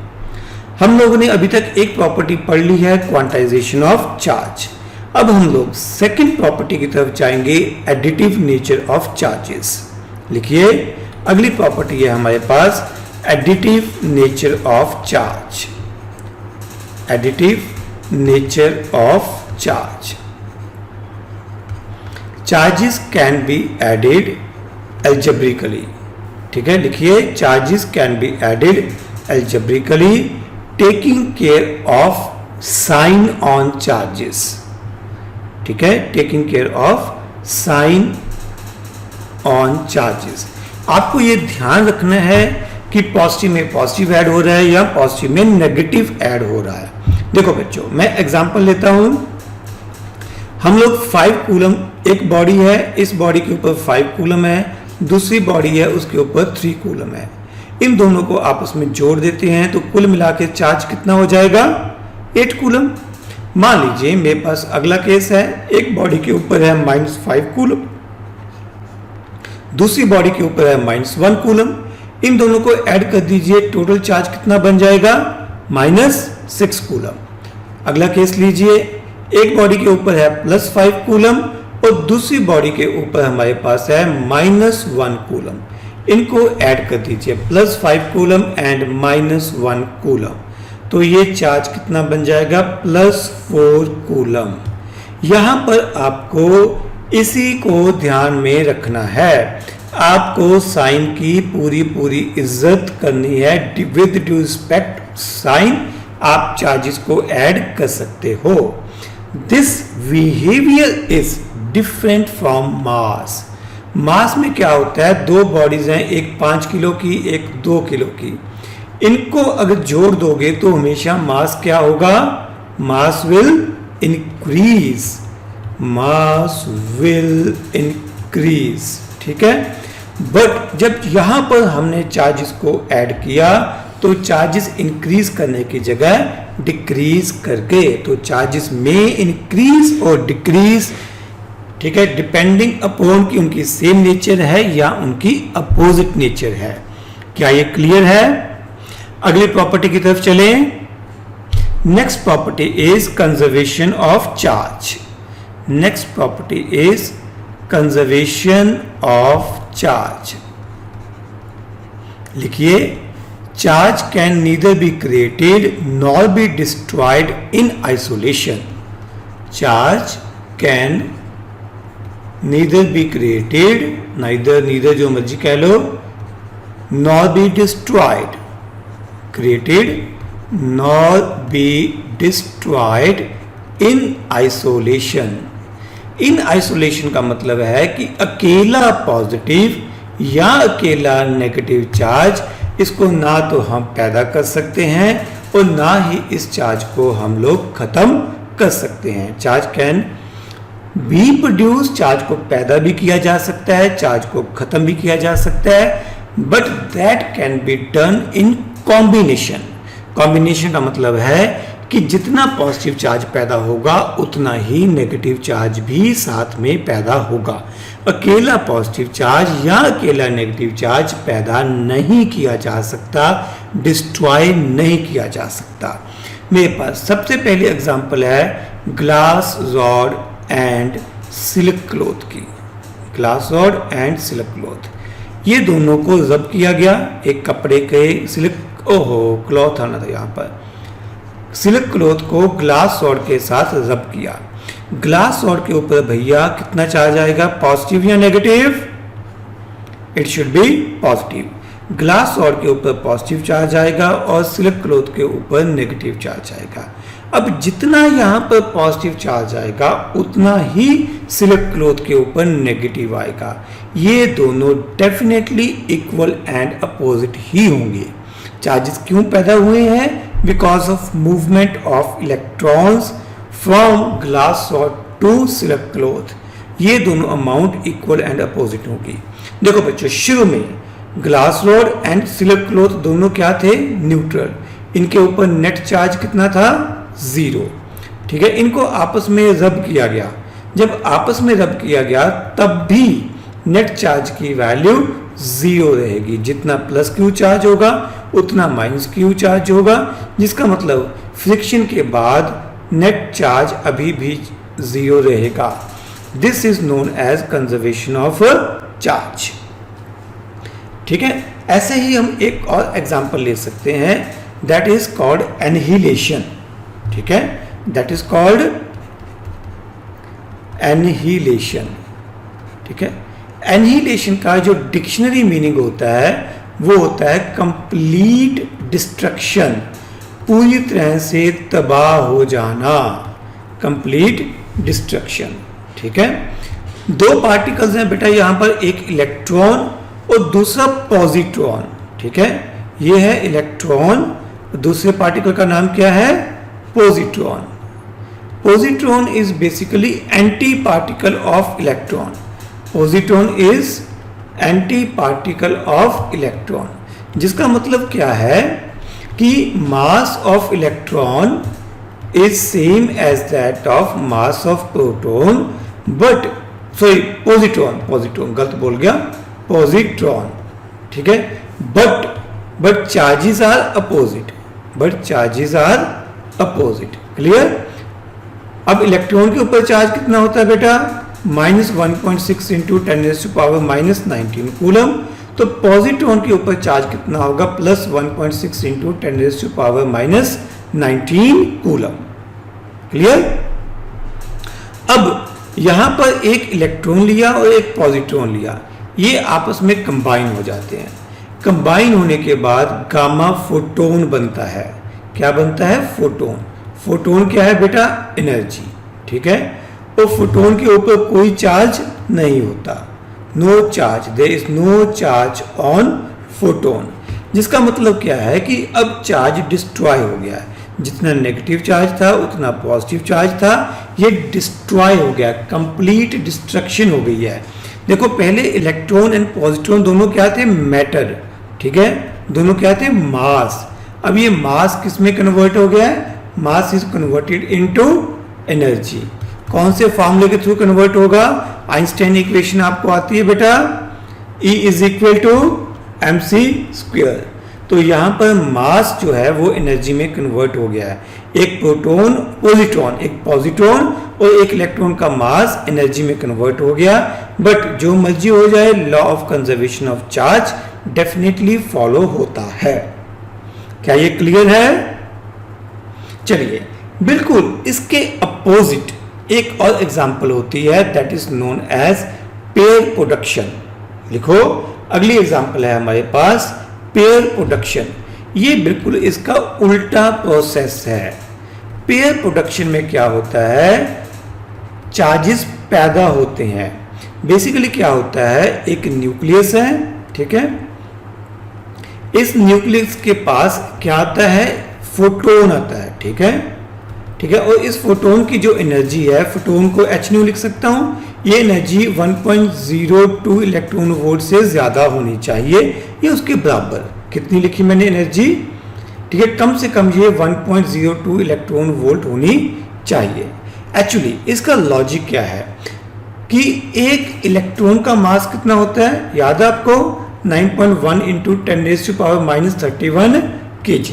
हम लोगों ने अभी तक एक प्रॉपर्टी पढ़ ली है, क्वांटाइजेशन ऑफ चार्ज। अब हम लोग सेकंड प्रॉपर्टी की तरफ जाएंगे, एडिटिव नेचर ऑफ चार्जेस। लिखिए, अगली प्रॉपर्टी है हमारे पास additive nature of charge. Additive nature of charge. Charges can be added algebraically। ठीक है, लिखिए, charges can be added algebraically taking care of sign on charges. ठीक है, taking care of sign on charges. आपको ये ध्यान रखना है कि पॉजिटिव में पॉजिटिव ऐड हो रहा है या पॉजिटिव में नेगेटिव ऐड हो रहा है। देखो बच्चों, मैं एग्जांपल लेता हूं। हम लोग 5 कूलम, एक बॉडी है, इस बॉडी के ऊपर 5 कूलम है, दूसरी बॉडी है उसके ऊपर 3 कूलम है। इन दोनों को आपस में जोड़ देते हैं तो कुल मिला के चार्ज कितना हो जाएगा? 8 कूलम। मान लीजिए मेरे पास अगला केस है, एक बॉडी के ऊपर है -5 कूलम, दूसरी बॉडी के ऊपर है -1 कूलम। इन दोनों को ऐड कर दीजिए, टोटल चार्ज कितना बन जाएगा? -6 कूलम। अगला केस लीजिए, एक बॉडी के ऊपर है +5 कूलम और दूसरी बॉडी के ऊपर हमारे पास है -1 कूलम। इनको ऐड कर दीजिए, +5 कूलम एंड -1 कूलम, तो ये चार्ज कितना बन जाएगा? +4 कूलम। यहां पर आपको इसी को ध्यान में रखना है, आपको साइन की पूरी इज्जत करनी है। विद ड्यू रिस्पेक्ट साइन आप चार्जेस को ऐड कर सकते हो। This behaviour is different from mass. Mass में क्या होता है, 2 बॉडीज हैं, एक 5 किलो की, एक 2 किलो की। इनको अगर जोड़ दोगे तो हमेशा मास क्या होगा? Mass will increase, mass will increase. ठीक है, बट जब यहां पर हमने चार्जेस को ऐड किया तो चार्जेस इंक्रीज करने की जगह डिक्रीज करके, तो चार्जेस में इंक्रीज और डिक्रीज, ठीक है, डिपेंडिंग अपॉन कि उनकी सेम नेचर है या उनकी अपोजिट नेचर है। क्या ये क्लियर है? अगली प्रॉपर्टी की तरफ चलें। Next property is conservation of charge. Next property is conservation of charge. लिखिए, charge can neither be created nor be destroyed in isolation. Charge can neither be created, neither जो मर्जी कह लो, nor be destroyed, created nor be destroyed in isolation. In isolation का मतलब है कि अकेला पॉजिटिव या अकेला नेगेटिव चार्ज, इसको ना तो हम पैदा कर सकते हैं और ना ही इस चार्ज को हम लोग खत्म कर सकते हैं. Charge can be produce, charge को पैदा भी किया जा सकता है, चार्ज को खत्म भी किया जा सकता है, but that can be done in combination. Combination का मतलब है कि जितना पॉजिटिव चार्ज पैदा होगा उतना ही नेगेटिव चार्ज भी साथ में पैदा होगा. अकेला पॉजिटिव चार्ज या अकेला नेगेटिव चार्ज पैदा नहीं किया जा सकता, डिस्ट्रॉय नहीं किया जा सकता. मेरे पास सबसे पहले एग्जांपल है glass rod and silk cloth की. Glass rod and silk cloth, ये दोनों को रब किया गया. एक कपड़े के सिल्क क्लॉथ आना था यहाँ पर. सिल्क क्लॉथ को ग्लास रॉड के साथ रब किया. ग्लास रॉड के ऊपर भैया कितना चार्ज आएगा, पॉजिटिव या negative? It should be positive. Glass rod के ऊपर पॉजिटिव चार्ज आएगा और सिल्क क्लॉथ के ऊपर नेगेटिव चार्ज आएगा. अब जितना यहाँ पर पॉजिटिव चार्ज आएगा उतना ही सिल्क क्लॉथ के ऊपर नेगेटिव आएगा. ये दोनों डेफिनेटली इक्वल एंड अपोजिट ही होंगे. चार्जेस क्यों पैदा हुए हैं? Because of movement of electrons from glass rod to silk cloth. ये दोनों अमाउंट इक्वल एंड अपोजिट होगी. देखो बच्चों, शुरू में glass rod and silk cloth दोनों क्या थे, न्यूट्रल. इनके ऊपर नेट चार्ज कितना था, 0. ठीक है, इनको आपस में रब किया गया. जब आपस में रब किया गया तब भी नेट चार्ज की वैल्यू 0 रहेगी. जितना प्लस क्यू चार्ज होगा उतना माइनस क्यू चार्ज होगा, जिसका मतलब फ्रिक्शन के बाद नेट चार्ज अभी भी 0 रहेगा. This is known as conservation of charge. ठीक है, ऐसे ही हम एक और एग्जांपल ले सकते हैं, दैट इज कॉल्ड एनहिलेशन. ठीक है, दैट इज कॉल्ड एनहिलेशन. ठीक है, एनहिलेशन का जो डिक्शनरी मीनिंग होता है वो होता है कंप्लीट डिस्ट्रक्शन, पूरी तरह से तबाह हो जाना, कंप्लीट डिस्ट्रक्शन. ठीक है, दो पार्टिकल्स हैं बेटा यहाँ पर, एक इलेक्ट्रॉन और दूसरा पॉजिट्रॉन. ठीक है, ये है इलेक्ट्रॉन, दूसरे पार्टिकल का नाम क्या है, positron. Positron is basically anti particle of electron. Positron is anti particle of electron, जिसका मतलब क्या है कि mass of electron is same as that of mass of proton, but sorry positron गलत बोल गया, पॉजिट्रॉन. ठीक है, but charges are opposite, clear. अब इलेक्ट्रॉन के ऊपर चार्ज कितना होता है बेटा, -1.6 इंटू 10⁻⁻19 कूलम. तो पॉजिट्रॉन के ऊपर चार्ज कितना होगा, +1.6 इंटू 10⁻⁻19 कूलम. क्लियर. अब यहां पर एक इलेक्ट्रॉन लिया और एक पॉजिट्रॉन लिया, ये आपस में कंबाइन हो जाते हैं. कंबाइन होने के बाद गामा फोटोन बनता है. क्या बनता है, फोटोन. फोटोन क्या है बेटा, एनर्जी. ठीक है, और फोटोन के ऊपर कोई चार्ज नहीं होता, no charge, there is no charge on photon. जिसका मतलब क्या है कि अब चार्ज डिस्ट्रॉय हो गया है. जितना नेगेटिव चार्ज था उतना पॉजिटिव चार्ज था, ये डिस्ट्रॉय हो गया, कंप्लीट डिस्ट्रक्शन हो गई है. देखो पहले इलेक्ट्रॉन एंड पॉजिट्रॉन दोनों क्या थे, मैटर. ठीक है, दोनों क्या थे, मास. अब ये मास किस में कन्वर्ट हो गया है, mass is converted into energy. कौन से फॉर्मूले के थ्रू कन्वर्ट होगा, आइंस्टाइन इक्वेशन आपको आती है बेटा, E is equal to mc². तो यहां पर मास जो है वो एनर्जी में कन्वर्ट हो गया है. एक प्रोटॉन पॉजिट्रॉन, एक पॉजिट्रॉन और एक इलेक्ट्रॉन का मास एनर्जी में कन्वर्ट हो गया. बट जो मर्जी हो जाए, law of conservation of charge definitely follow होता है. क्या ये क्लियर है? चलिए, बिल्कुल इसके अपोजिट एक और एग्जांपल होती है, that is known as pair production. लिखो, अगली एग्जांपल है हमारे पास पेयर प्रोडक्शन. ये बिल्कुल इसका उल्टा प्रोसेस है। पेयर प्रोडक्शन में क्या होता है, चार्जेस पैदा होते हैं। बेसिकली क्या होता है, एक न्यूक्लियस है, ठीक है, इस न्यूक्लियस के पास क्या आता है, फोटोन आता है, ठीक है, ठीक है, और इस फोटोन की जो एनर्जी है, फोटोन को h लिख सकता हूं, ये एनर्जी 1.02 इलेक्ट्रॉन वोल्ट से ज्यादा होनी चाहिए, ये उसके बराबर। कितनी लिखी मैंने एनर्जी, ठीक है, कम से कम ये 1.02 इलेक्ट्रॉन वोल्ट होनी चाहिए। एक्चुअली इसका लॉजिक क्या है कि एक इलेक्ट्रॉन का मास कितना होता है, याद है आपको, 9.1 इंटू 10⁻31 kg।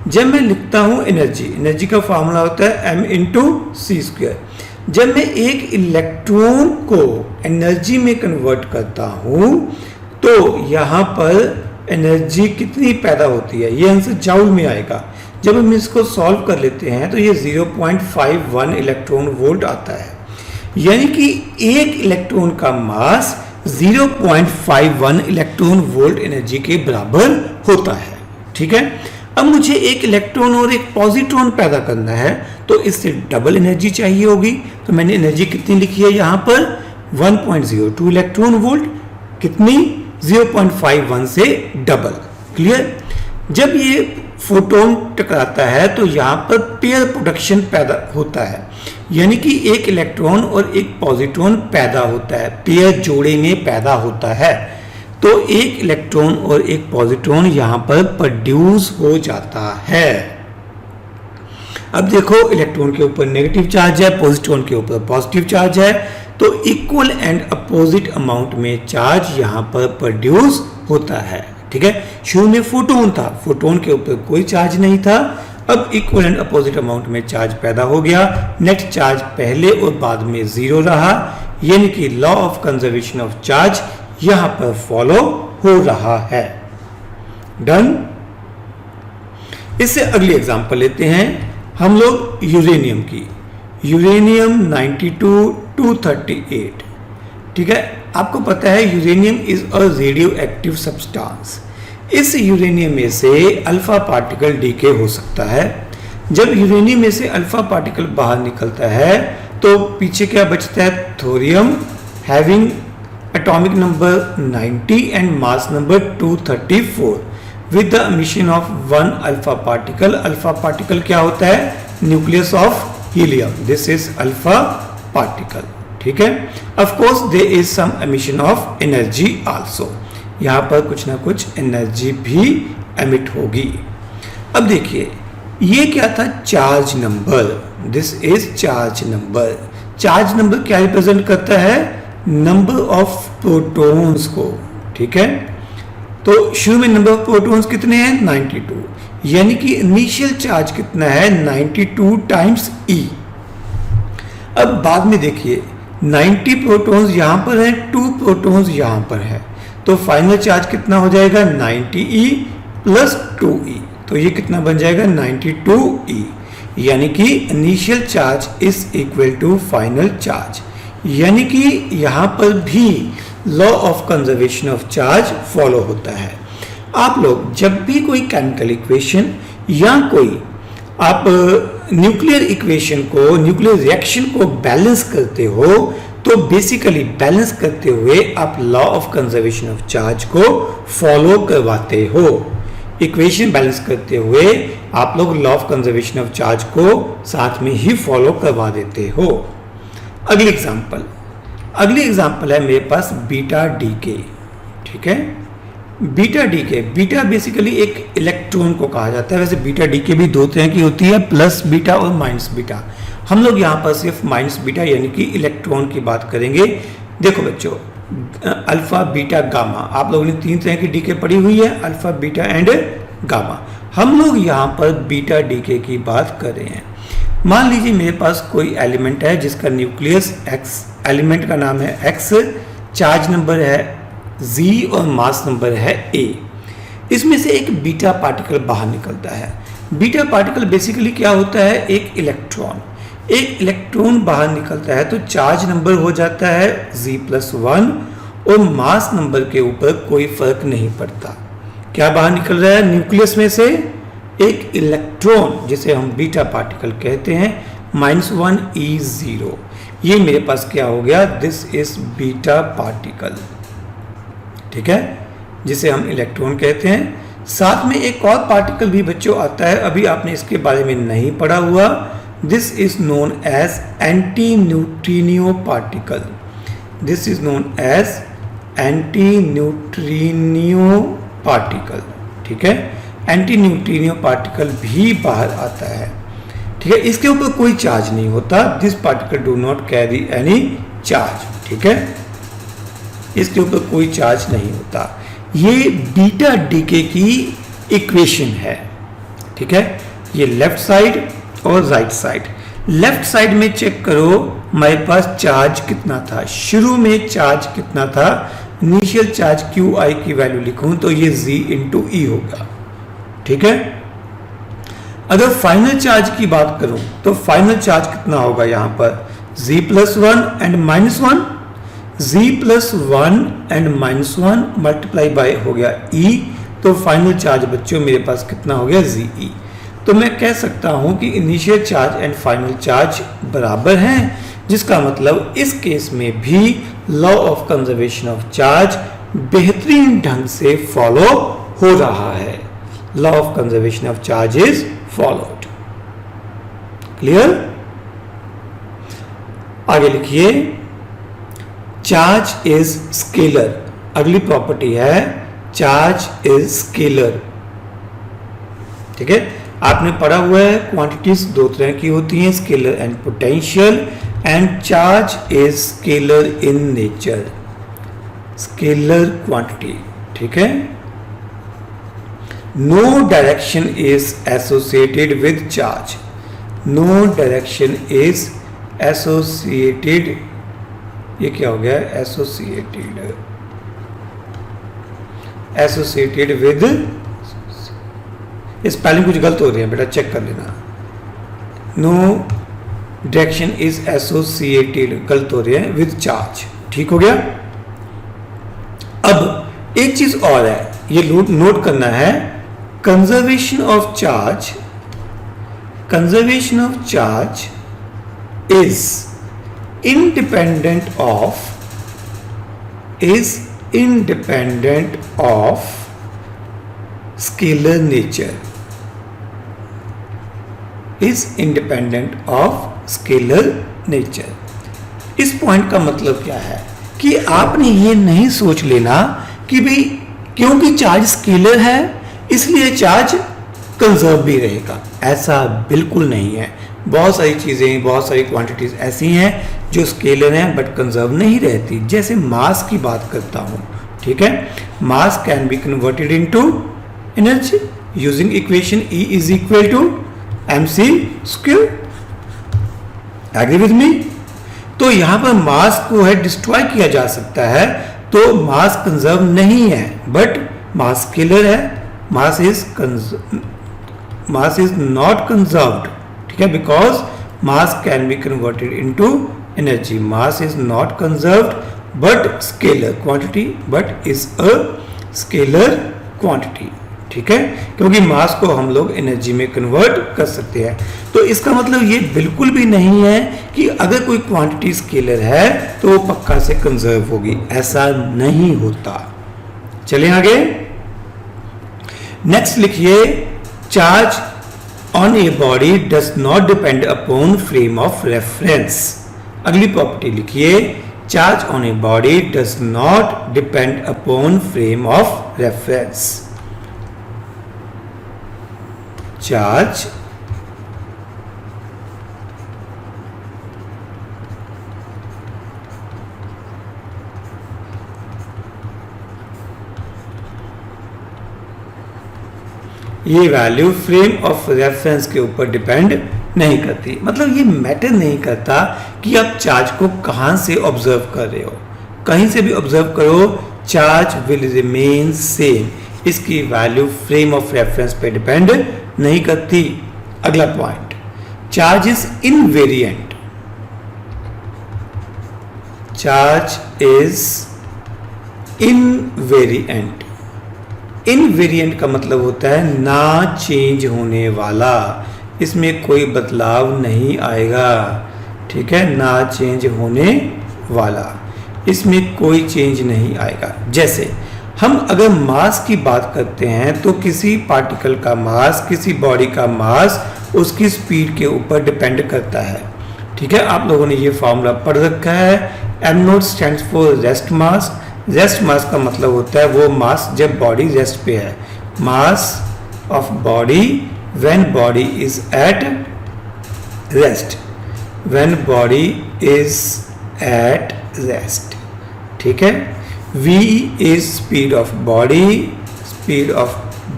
जब मैं लिखता हूं एनर्जी का फॉर्मूला होता है m इंटू सी स्क्वायर। जब मैं एक इलेक्ट्रॉन को एनर्जी में कन्वर्ट करता हूं तो यहां पर एनर्जी कितनी पैदा होती है, ये आंसर जूल में आएगा। जब हम इसको सॉल्व कर लेते हैं तो ये 0.51 इलेक्ट्रॉन वोल्ट आता है, यानी कि एक इलेक्ट्रॉन का मास 0.51 इलेक्ट्रॉन वोल्ट एनर्जी के बराबर होता है, ठीक है। अब मुझे एक इलेक्ट्रॉन और एक पॉजिट्रॉन पैदा करना है तो इससे डबल एनर्जी चाहिए होगी, तो मैंने एनर्जी कितनी लिखी है यहाँ पर 1.02 इलेक्ट्रॉन वोल्ट, कितनी 0.51 से डबल। क्लियर। जब ये फोटोन टकराता है तो यहाँ पर पेयर प्रोडक्शन पैदा होता है, यानी कि एक इलेक्ट्रॉन और एक पॉजिट्रॉन पैदा होता है, पेयर जोड़े में पैदा होता है। तो एक इलेक्ट्रॉन और एक पॉजिट्रॉन यहाँ पर प्रोड्यूस हो जाता है। अब देखो इलेक्ट्रॉन के ऊपर नेगेटिव चार्ज है, पॉजिट्रॉन के ऊपर पॉजिटिव चार्ज है, तो इक्वल एंड अपोजिट अमाउंट में चार्ज यहाँ पर प्रोड्यूस होता है, ठीक है। शुरू में फोटोन था, फोटोन के ऊपर कोई चार्ज नहीं था, अब इक्वल एंड अपोजिट अमाउंट में चार्ज पैदा हो गया, नेट चार्ज पहले और बाद में जीरो रहा, यानी कि law of conservation of charge यहां पर फॉलो हो रहा है। डन। इससे अगली एग्जांपल लेते हैं हम लोग यूरेनियम की, यूरेनियम 92-238, ठीक है। आपको पता है uranium is a radio active substance. इस यूरेनियम में से अल्फा पार्टिकल डीके हो सकता है। जब यूरेनियम में से अल्फा पार्टिकल बाहर निकलता है तो पीछे क्या बचता है, thorium having atomic number 90 and mass number 234 with the emission of one alpha particle. Alpha particle क्या होता है, nucleus of helium, this is alpha particle, ठीक है। Of course there is some emission of energy also, यहाँ पर कुछ ना कुछ एनर्जी भी एमिट होगी। अब देखिए ये क्या था, charge number, this is charge number. Charge number क्या रिप्रेजेंट करता है, नंबर ऑफ प्रोटॉन्स को, ठीक है। तो शुरू में नंबर ऑफ प्रोटॉन्स कितने हैं, 92, यानी कि इनिशियल चार्ज कितना है, 92 टाइम्स ई। अब बाद में देखिए 90 प्रोटॉन्स यहां पर है, 2 प्रोटॉन्स यहां पर है, तो फाइनल चार्ज कितना हो जाएगा, 90e प्लस 2e, तो ये कितना बन जाएगा, 92e, यानी कि initial charge is equal to final charge, यानी कि यहां पर भी law of conservation of charge follow होता है। आप लोग जब भी कोई केमिकल इक्वेशन या कोई आप न्यूक्लियर इक्वेशन को, न्यूक्लियर रिएक्शन को बैलेंस करते हो तो बेसिकली बैलेंस करते हुए आप law of conservation of charge को फॉलो करवाते हो। इक्वेशन बैलेंस करते हुए आप लोग law of conservation of charge को साथ में ही फॉलो करवा देते हो। अगली एग्जांपल है मेरे पास बीटा डीके, ठीक है। बीटा डीके, बीटा बेसिकली एक इलेक्ट्रॉन को कहा जाता है। वैसे बीटा डीके भी दो तरह की होती है, प्लस बीटा और माइनस बीटा। हम लोग यहाँ पर सिर्फ माइनस बीटा यानी कि इलेक्ट्रॉन की बात करेंगे। देखो बच्चों, अल्फा बीटा गामा, आप लोगों ने 3 तरह की डीके पढ़ी हुई है, अल्फा बीटा एंड गामा। हम लोग यहाँ पर बीटा डीके की बात कर रहे हैं। मान लीजिए मेरे पास कोई एलिमेंट है जिसका न्यूक्लियस एक्स, एलिमेंट का नाम है एक्स, चार्ज नंबर है जी और मास नंबर है ए। इसमें से एक बीटा पार्टिकल बाहर निकलता है। बीटा पार्टिकल बेसिकली क्या होता है, एक इलेक्ट्रॉन। एक इलेक्ट्रॉन बाहर निकलता है तो चार्ज नंबर हो जाता है G+1 और मास नंबर के ऊपर कोई फर्क नहीं पड़ता। क्या बाहर निकल रहा है न्यूक्लियस में से? एक इलेक्ट्रॉन, जिसे हम बीटा पार्टिकल कहते हैं, -1e0। ये मेरे पास क्या हो गया? दिस इज बीटा पार्टिकल, ठीक है, जिसे हम इलेक्ट्रॉन कहते हैं। साथ में एक और पार्टिकल भी बच्चों आता है, अभी आपने इसके बारे में नहीं पढ़ा हुआ। This is known as anti neutrino particle. This is known as anti neutrino particle, ठीक है। एंटी न्यूट्रिनो पार्टिकल भी बाहर आता है, ठीक है। इसके ऊपर कोई चार्ज नहीं होता। This particle do not carry any charge, ठीक है, इसके ऊपर कोई चार्ज नहीं होता। ये बीटा डीके की इक्वेशन है, ठीक है। ये लेफ्ट साइड और राइट साइड। लेफ्ट साइड में चेक करो हमारे पास चार्ज कितना था, शुरू में चार्ज कितना था। इनिशियल चार्ज QI की वैल्यू लिखूं तो ये Z इंटू ई होगा, ठीक है। अगर फाइनल चार्ज की बात करूं तो फाइनल चार्ज कितना होगा? यहां पर Z+1 and -1, Z+1 and -1 multiply by हो गया E, तो फाइनल चार्ज बच्चों मेरे पास कितना हो गया? ZE। तो मैं कह सकता हूं कि initial charge and final charge बराबर हैं, जिसका मतलब इस केस में भी law of conservation of charge बेहतरीन ढंग से फॉलो हो रहा है। Law of conservation of charge is followed. Clear? आगे लिखिए, चार्ज इज स्केलर। अगली प्रॉपर्टी है चार्ज इज स्केलर, ठीक है। आपने पढ़ा हुआ है क्वांटिटीज दो तरह की होती हैं, scalar and potential, and charge is scalar in nature, scalar quantity, ठीक है। No direction is associated with charge. No direction is associated, ये क्या हो गया? एसोसिएटेड, एसोसिएटेड विद, स्पेलिंग कुछ गलत हो रही है बेटा, चेक कर लेना। नो डायरेक्शन इज एसोसिएटेड, गलत हो रही है, विद चार्ज, ठीक हो गया। अब एक चीज और है, ये नोट करना है, conservation of charge, conservation of charge is independent of scalar nature, is independent of scalar nature। इस पॉइंट का मतलब क्या है कि आपने ये नहीं सोच लेना कि भाई क्योंकि चार्ज स्केलर है इसलिए चार्ज कंजर्व भी रहेगा, ऐसा बिल्कुल नहीं है। बहुत सारी चीजें, बहुत सारी क्वांटिटीज ऐसी हैं जो स्केलर हैं बट कंजर्व नहीं रहती। जैसे मास की बात करता हूं, ठीक है, mass can be converted into energy using equation E is equal to mc square. Agree with me? तो यहां पर मास को है डिस्ट्रॉय किया जा सकता है, तो मास कंजर्व नहीं है बट मास स्केलर है। मास इज नॉट कंजर्व्ड, ठीक है, because mass can be converted into energy. Mass is not conserved but scalar quantity, but is a scalar quantity, ठीक है, क्योंकि मास को हम लोग एनर्जी में कन्वर्ट कर सकते हैं। तो इसका मतलब ये बिल्कुल भी नहीं है कि अगर कोई क्वांटिटी स्केलर है तो वो पक्का से कंजर्व होगी, ऐसा नहीं होता। चलिए आगे, नेक्स्ट लिखिए, charge on a body does not depend upon frame of reference. अगली प्रॉपर्टी लिखिए, charge on a body does not depend upon frame of reference. Charge ये वैल्यू फ्रेम ऑफ रेफरेंस के ऊपर डिपेंड नहीं करती। मतलब ये मैटर नहीं करता कि आप चार्ज को कहां से ऑब्जर्व कर रहे हो, कहीं से भी ऑब्जर्व करो, चार्ज विल रिमेन सेम। इसकी वैल्यू फ्रेम ऑफ रेफरेंस पे डिपेंड नहीं करती। अगला point, charge is invariant. Charge is invariant, invariant का मतलब होता है ना चेंज होने वाला, इसमें कोई बदलाव नहीं आएगा, ठीक है, ना चेंज होने वाला, इसमें कोई चेंज नहीं आएगा। जैसे हम अगर मास की बात करते हैं तो किसी पार्टिकल का मास, किसी बॉडी का मास उसकी स्पीड के ऊपर डिपेंड करता है, ठीक है। आप लोगों ने ये फॉर्मूला पढ़ रखा है, m0 stands for rest mass. Rest mass का मतलब होता है वो मास जब बॉडी रेस्ट पे है, mass of body when body is at rest, when body is at rest, ठीक है। v is speed of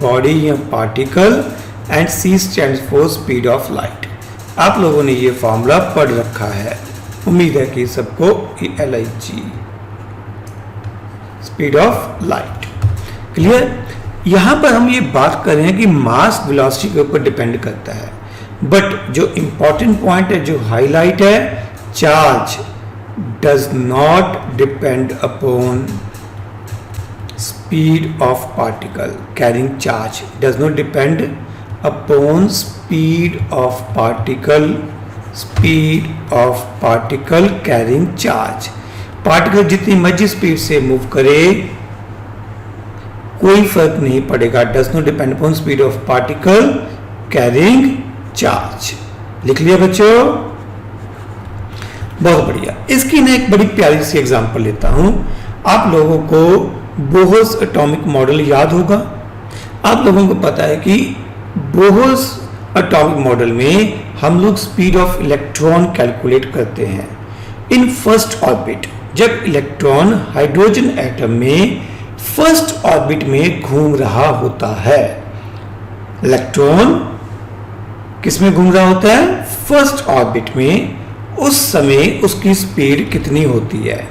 body या particle, and c stands for speed of light. आप लोगों ने ये फॉर्मूला पढ़ रखा है, उम्मीद है कि सबको LIG, speed of light, clear. यहां पर हम ये बात कर रहे हैं कि मास वेलोसिटी के ऊपर डिपेंड करता है, बट जो इंपॉर्टेंट पॉइंट है, जो हाईलाइट है, charge does not depend upon speed of particle carrying charge, does not depend upon speed of particle carrying charge. Particle जितनी मर्जी स्पीड से मूव करे कोई फर्क नहीं पड़ेगा, does not depend upon speed of particle carrying charge. लिख लिया बच्चों, बहुत बढ़िया। इसकी मैं एक बड़ी प्यारी सी एग्जांपल लेता हूं। आप लोगों को बोहर्स एटॉमिक मॉडल याद होगा। आप लोगों को पता है कि बोहर्स एटॉमिक मॉडल में हम लोग स्पीड ऑफ इलेक्ट्रॉन कैलकुलेट करते हैं इन फर्स्ट ऑर्बिट। जब इलेक्ट्रॉन हाइड्रोजन एटम में फर्स्ट ऑर्बिट में घूम रहा होता है, इलेक्ट्रॉन किस में घूम रहा होता है? फर्स्ट ऑर्बिट में। उस समय उसकी स्पीड कितनी होती है?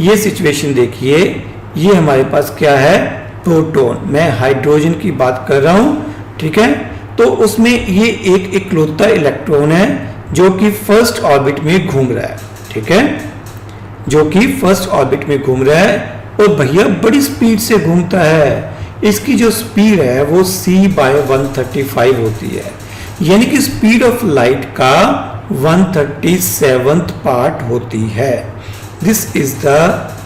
ये सिचुएशन देखिए, ये हमारे पास क्या है? प्रोटॉन। मैं हाइड्रोजन की बात कर रहा हूं, ठीक है। तो उसमें ये एक इकलौता इलेक्ट्रॉन है जो कि फर्स्ट ऑर्बिट में घूम रहा है, ठीक है, जो कि फर्स्ट ऑर्बिट में घूम रहा है और भैया बड़ी स्पीड से घूमता है। इसकी जो स्पीड है वो c/135 होती है, यानी कि स्पीड ऑफ लाइट का 137th पार्ट होती है। This is the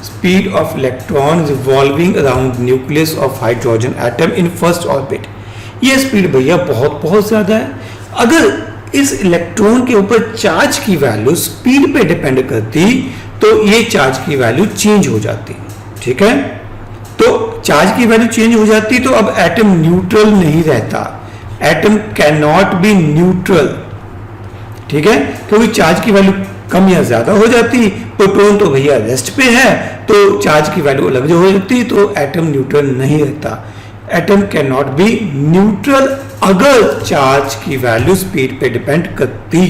speed of electron revolving around nucleus of hydrogen atom in first orbit. ये स्पीड भैया बहुत बहुत ज्यादा है। अगर इस इलेक्ट्रॉन के ऊपर चार्ज की वैल्यू स्पीड पे डिपेंड करती तो ये चार्ज की वैल्यू चेंज हो जाती, ठीक है। तो चार्ज की वैल्यू चेंज हो जाती तो अब एटम न्यूट्रल नहीं रहता। Atom can not B neutral, ठीक है, क्योंकि चार्ज की वैल्यू कम या ज्यादा हो जाती। प्रोटॉन तो भैया रेस्ट पे है तो चार्ज की वैल्यू अलग हो जाती, तो एटम न्यूट्रल नहीं रहता। Atom can not B neutral अगर चार्ज की वैल्यू स्पीड पे डिपेंड करती,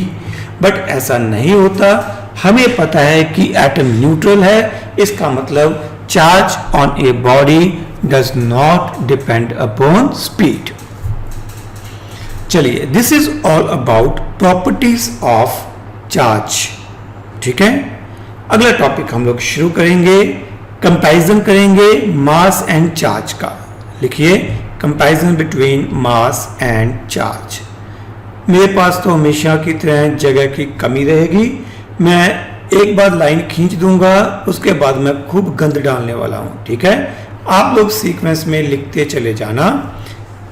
बट ऐसा नहीं होता। हमें पता है कि एटम न्यूट्रल है, इसका मतलब charge on a body does not depend upon speed. चलिए, this is all about properties of charge, ठीक है। अगला टॉपिक हम लोग शुरू करेंगे, कंपैरिजन करेंगे मास एंड चार्ज का। लिखिए, comparison between mass and charge. मेरे पास तो हमेशा की तरह जगह की कमी रहेगी। मैं एक बार लाइन खींच दूंगा, उसके बाद मैं खूब गंद डालने वाला हूं, ठीक है। आप लोग सीक्वेंस में लिखते चले जाना,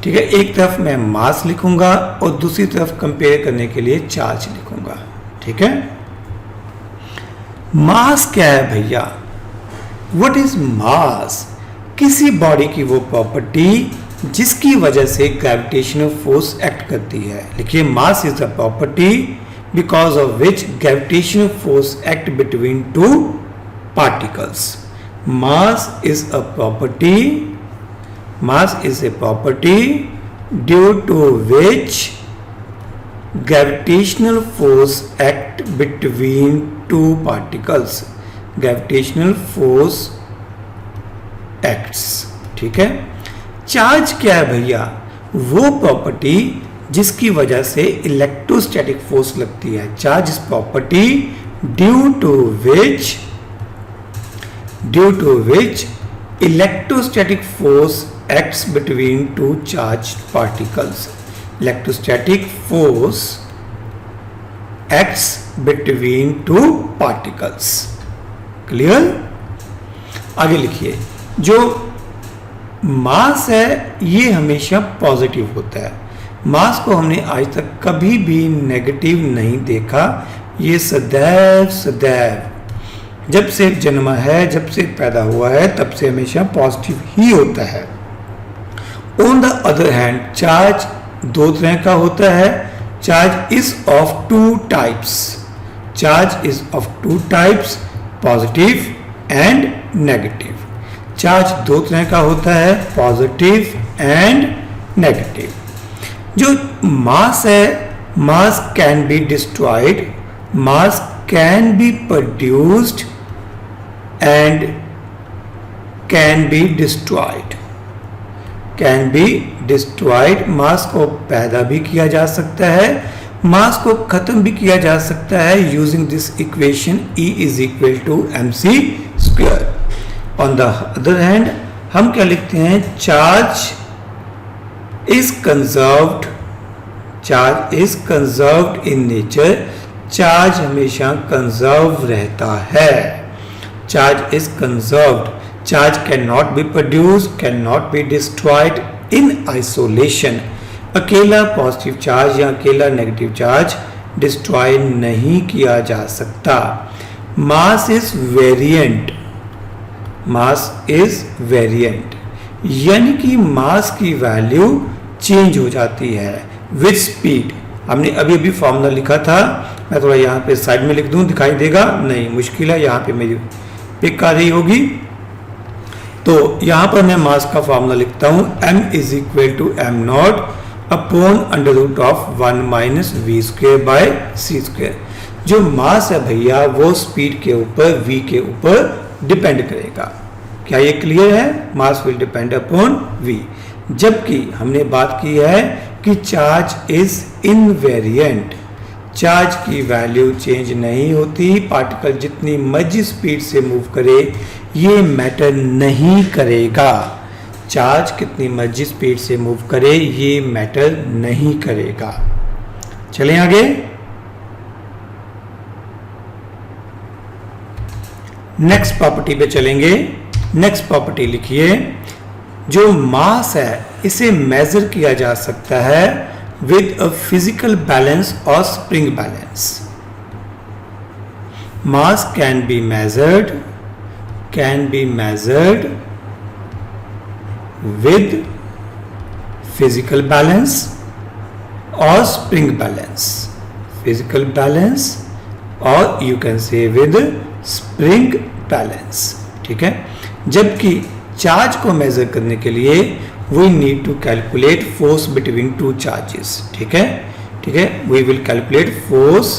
ठीक है। एक तरफ मैं मास लिखूंगा और दूसरी तरफ कंपेयर करने के लिए चार्ज लिखूंगा, ठीक है। मास क्या है भैया? What is mass? किसी बॉडी की वो प्रॉपर्टी जिसकी वजह से ग्रेविटेशनल फोर्स एक्ट करती है। लिखिए, mass is the property because of which gravitational force act between two particles. Mass is a property, mass is a property due to which gravitational force act between two particles. Gravitational force acts, ठीक है। Charge क्या है भैया? वो property जिसकी वजह से electrostatic force लगती है। Charge is property due to which electrostatic force acts between two charged particles. Electrostatic force acts between two particles. Clear? आगे लिखिए, जो मास है ये हमेशा पॉजिटिव होता है। मास को हमने आज तक कभी भी नेगेटिव नहीं देखा। ये सदैव सदैव जब से जन्मा है, जब से पैदा हुआ है, तब से हमेशा पॉजिटिव ही होता है। On the other hand, charge दो तरह का होता है। Charge is of two types. Charge is of two types, positive and negative. Charge दो तरह का होता है, पॉजिटिव एंड नेगेटिव। जो मास है, mass can be destroyed, mass can be produced and can be destroyed. Can be destroyed, mass को पैदा भी किया जा सकता है, मास को खत्म भी किया जा सकता है using this equation E is equal to mc square. On the other hand हम क्या लिखते हैं, charge is conserved, charge is conserved in nature, charge हमेशा कंजर्व रहता है। Charge is conserved, charge can not be produced, can not be destroyed in isolation. अकेला positive charge या अकेला नेगेटिव चार्ज डिस्ट्रॉय नहीं किया जा सकता। Mass is variant, mass is variant, यानी कि मास की वैल्यू चेंज हो जाती है विद स्पीड। हमने अभी अभी फॉर्मूला लिखा था, मैं थोड़ा यहाँ पे साइड में लिख दूं, दिखाई देगा नहीं, मुश्किल है, यहाँ पे मेरी पिक आ रही होगी। तो यहाँ पर मैं मास का फॉर्मूला लिखता हूँ, m is equal to m not upon under root of 1 minus V square by C square. जो मास है भैया वो स्पीड के ऊपर, v के ऊपर डिपेंड करेगा। क्या ये क्लियर है? Mass will depend upon v। जबकि हमने बात की है कि चार्ज इज इनवेरिएंट, चार्ज की वैल्यू चेंज नहीं होती। पार्टिकल जितनी मर्जी स्पीड से मूव करे ये मैटर नहीं करेगा। चार्ज कितनी मर्जी स्पीड से मूव करे ये मैटर नहीं करेगा। चलें आगे। नेक्स्ट प्रॉपर्टी पे चलेंगे। नेक्स्ट प्रॉपर्टी लिखिए, जो मास है इसे मेजर किया जा सकता है विद अ फिजिकल बैलेंस और spring balance. Mass can be measured with physical balance और स्प्रिंग बैलेंस। फिजिकल बैलेंस और you can say with spring balance. ठीक है। जबकि चार्ज को मेजर करने के लिए we need to calculate force between two charges. ठीक है, ठीक है, we will calculate force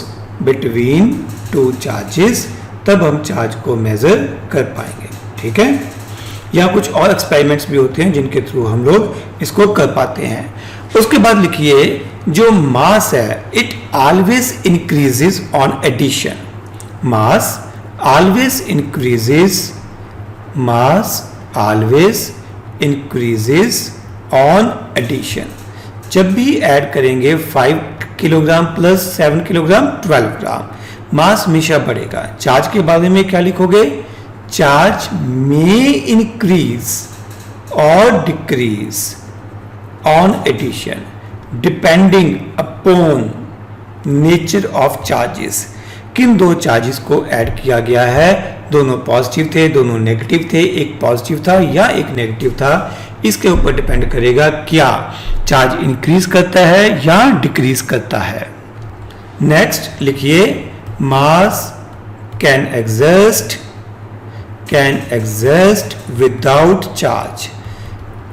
between two charges, तब हम चार्ज को मेजर कर पाएंगे। ठीक है। यहाँ कुछ और एक्सपेरिमेंट्स भी होते हैं जिनके थ्रू हम लोग इसको कर पाते हैं। उसके बाद लिखिए, जो मास है it always increases on addition. Mass always increases, mass always increases on addition. जब भी ऐड करेंगे 5 kilogram plus 7 kilogram 12 gram, mass हमेशा बढ़ेगा। चार्ज के बारे में क्या लिखोगे? चार्ज में इंक्रीज और decrease on addition depending upon nature of charges. किन दो चार्जेस को ऐड किया गया है? दोनों पॉजिटिव थे, दोनों नेगेटिव थे, एक पॉजिटिव था या एक नेगेटिव था, इसके ऊपर डिपेंड करेगा क्या चार्ज इंक्रीज करता है या डिक्रीज करता है। नेक्स्ट लिखिए, मास कैन एग्जिस्ट विदाउट चार्ज।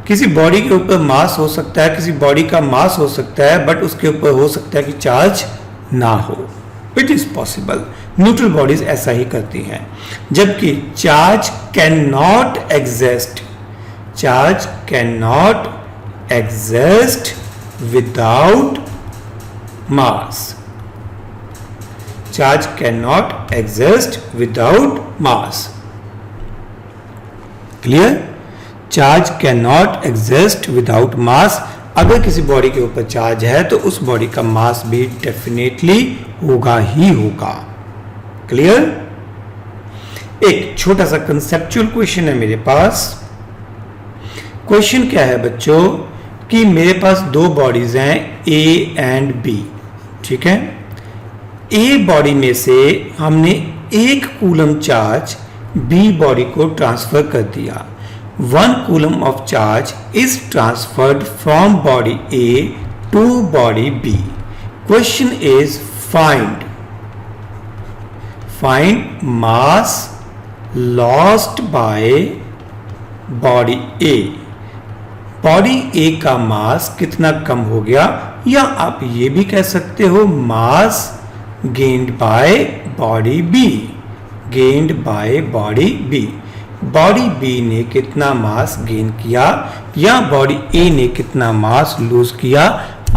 किसी बॉडी के ऊपर मास हो सकता है, किसी बॉडी का मास हो सकता है, बट उसके ऊपर हो सकता है कि चार्ज ना हो। It is possible, neutral bodies ऐसा ही करती हैं। जबकि charge can not exist, charge can not exist without mass. Charge can not exist without mass. Clear? Charge can not exist without mass. अगर किसी बॉडी के ऊपर चार्ज है तो उस बॉडी का मास भी डेफिनेटली होगा ही होगा। क्लियर? एक छोटा सा कंसेप्चुअल क्वेश्चन है मेरे पास। क्वेश्चन क्या है बच्चों कि मेरे पास दो बॉडीज हैं ए एंड बी, ठीक है। ए बॉडी में से हमने 1 कूलम चार्ज बी बॉडी को ट्रांसफर कर दिया। 1 coulomb of charge is transferred from body A to body B. Question is find mass lost by body A. Body A का mass कितना कम हो गया, या आप ये भी कह सकते हो mass gained by body B. Gained by body B, body B ने कितना मास गेन किया या बॉडी ए ने कितना मास लूज किया,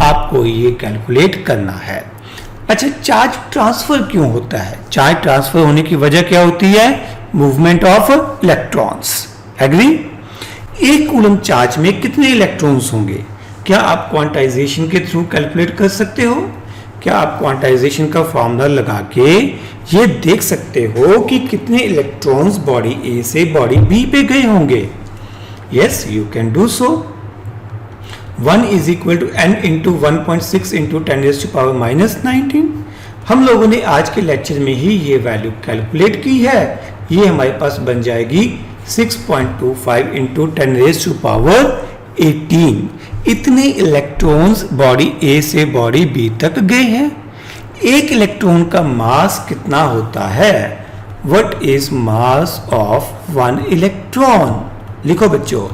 आपको ये कैलकुलेट करना है। अच्छा, चार्ज ट्रांसफर क्यों होता है? चार्ज ट्रांसफर होने की वजह क्या होती है? Movement of electrons. Agree? 1 coulomb charge में कितने इलेक्ट्रॉन्स होंगे? क्या आप क्वांटाइजेशन के थ्रू कैलकुलेट कर सकते हो? क्या आप क्वांटाइजेशन का फॉर्मूला लगा के ये देख सकते हो कि कितने इलेक्ट्रॉन्स बॉडी ए से बॉडी बी पे गए होंगे? Yes, you can do so. 1 is equal to n into 1.6 into 10⁻⁻19। हम लोगों ने आज के लेक्चर में ही ये वैल्यू कैलकुलेट की है। ये हमारे पास बन जाएगी 6.25 इंटू 10⁻18। इतने इलेक्ट्रॉन्स बॉडी ए से बॉडी बी तक गए हैं। 1 इलेक्ट्रॉन का मास कितना होता है? What is mass of 1 electron? लिखो बच्चों,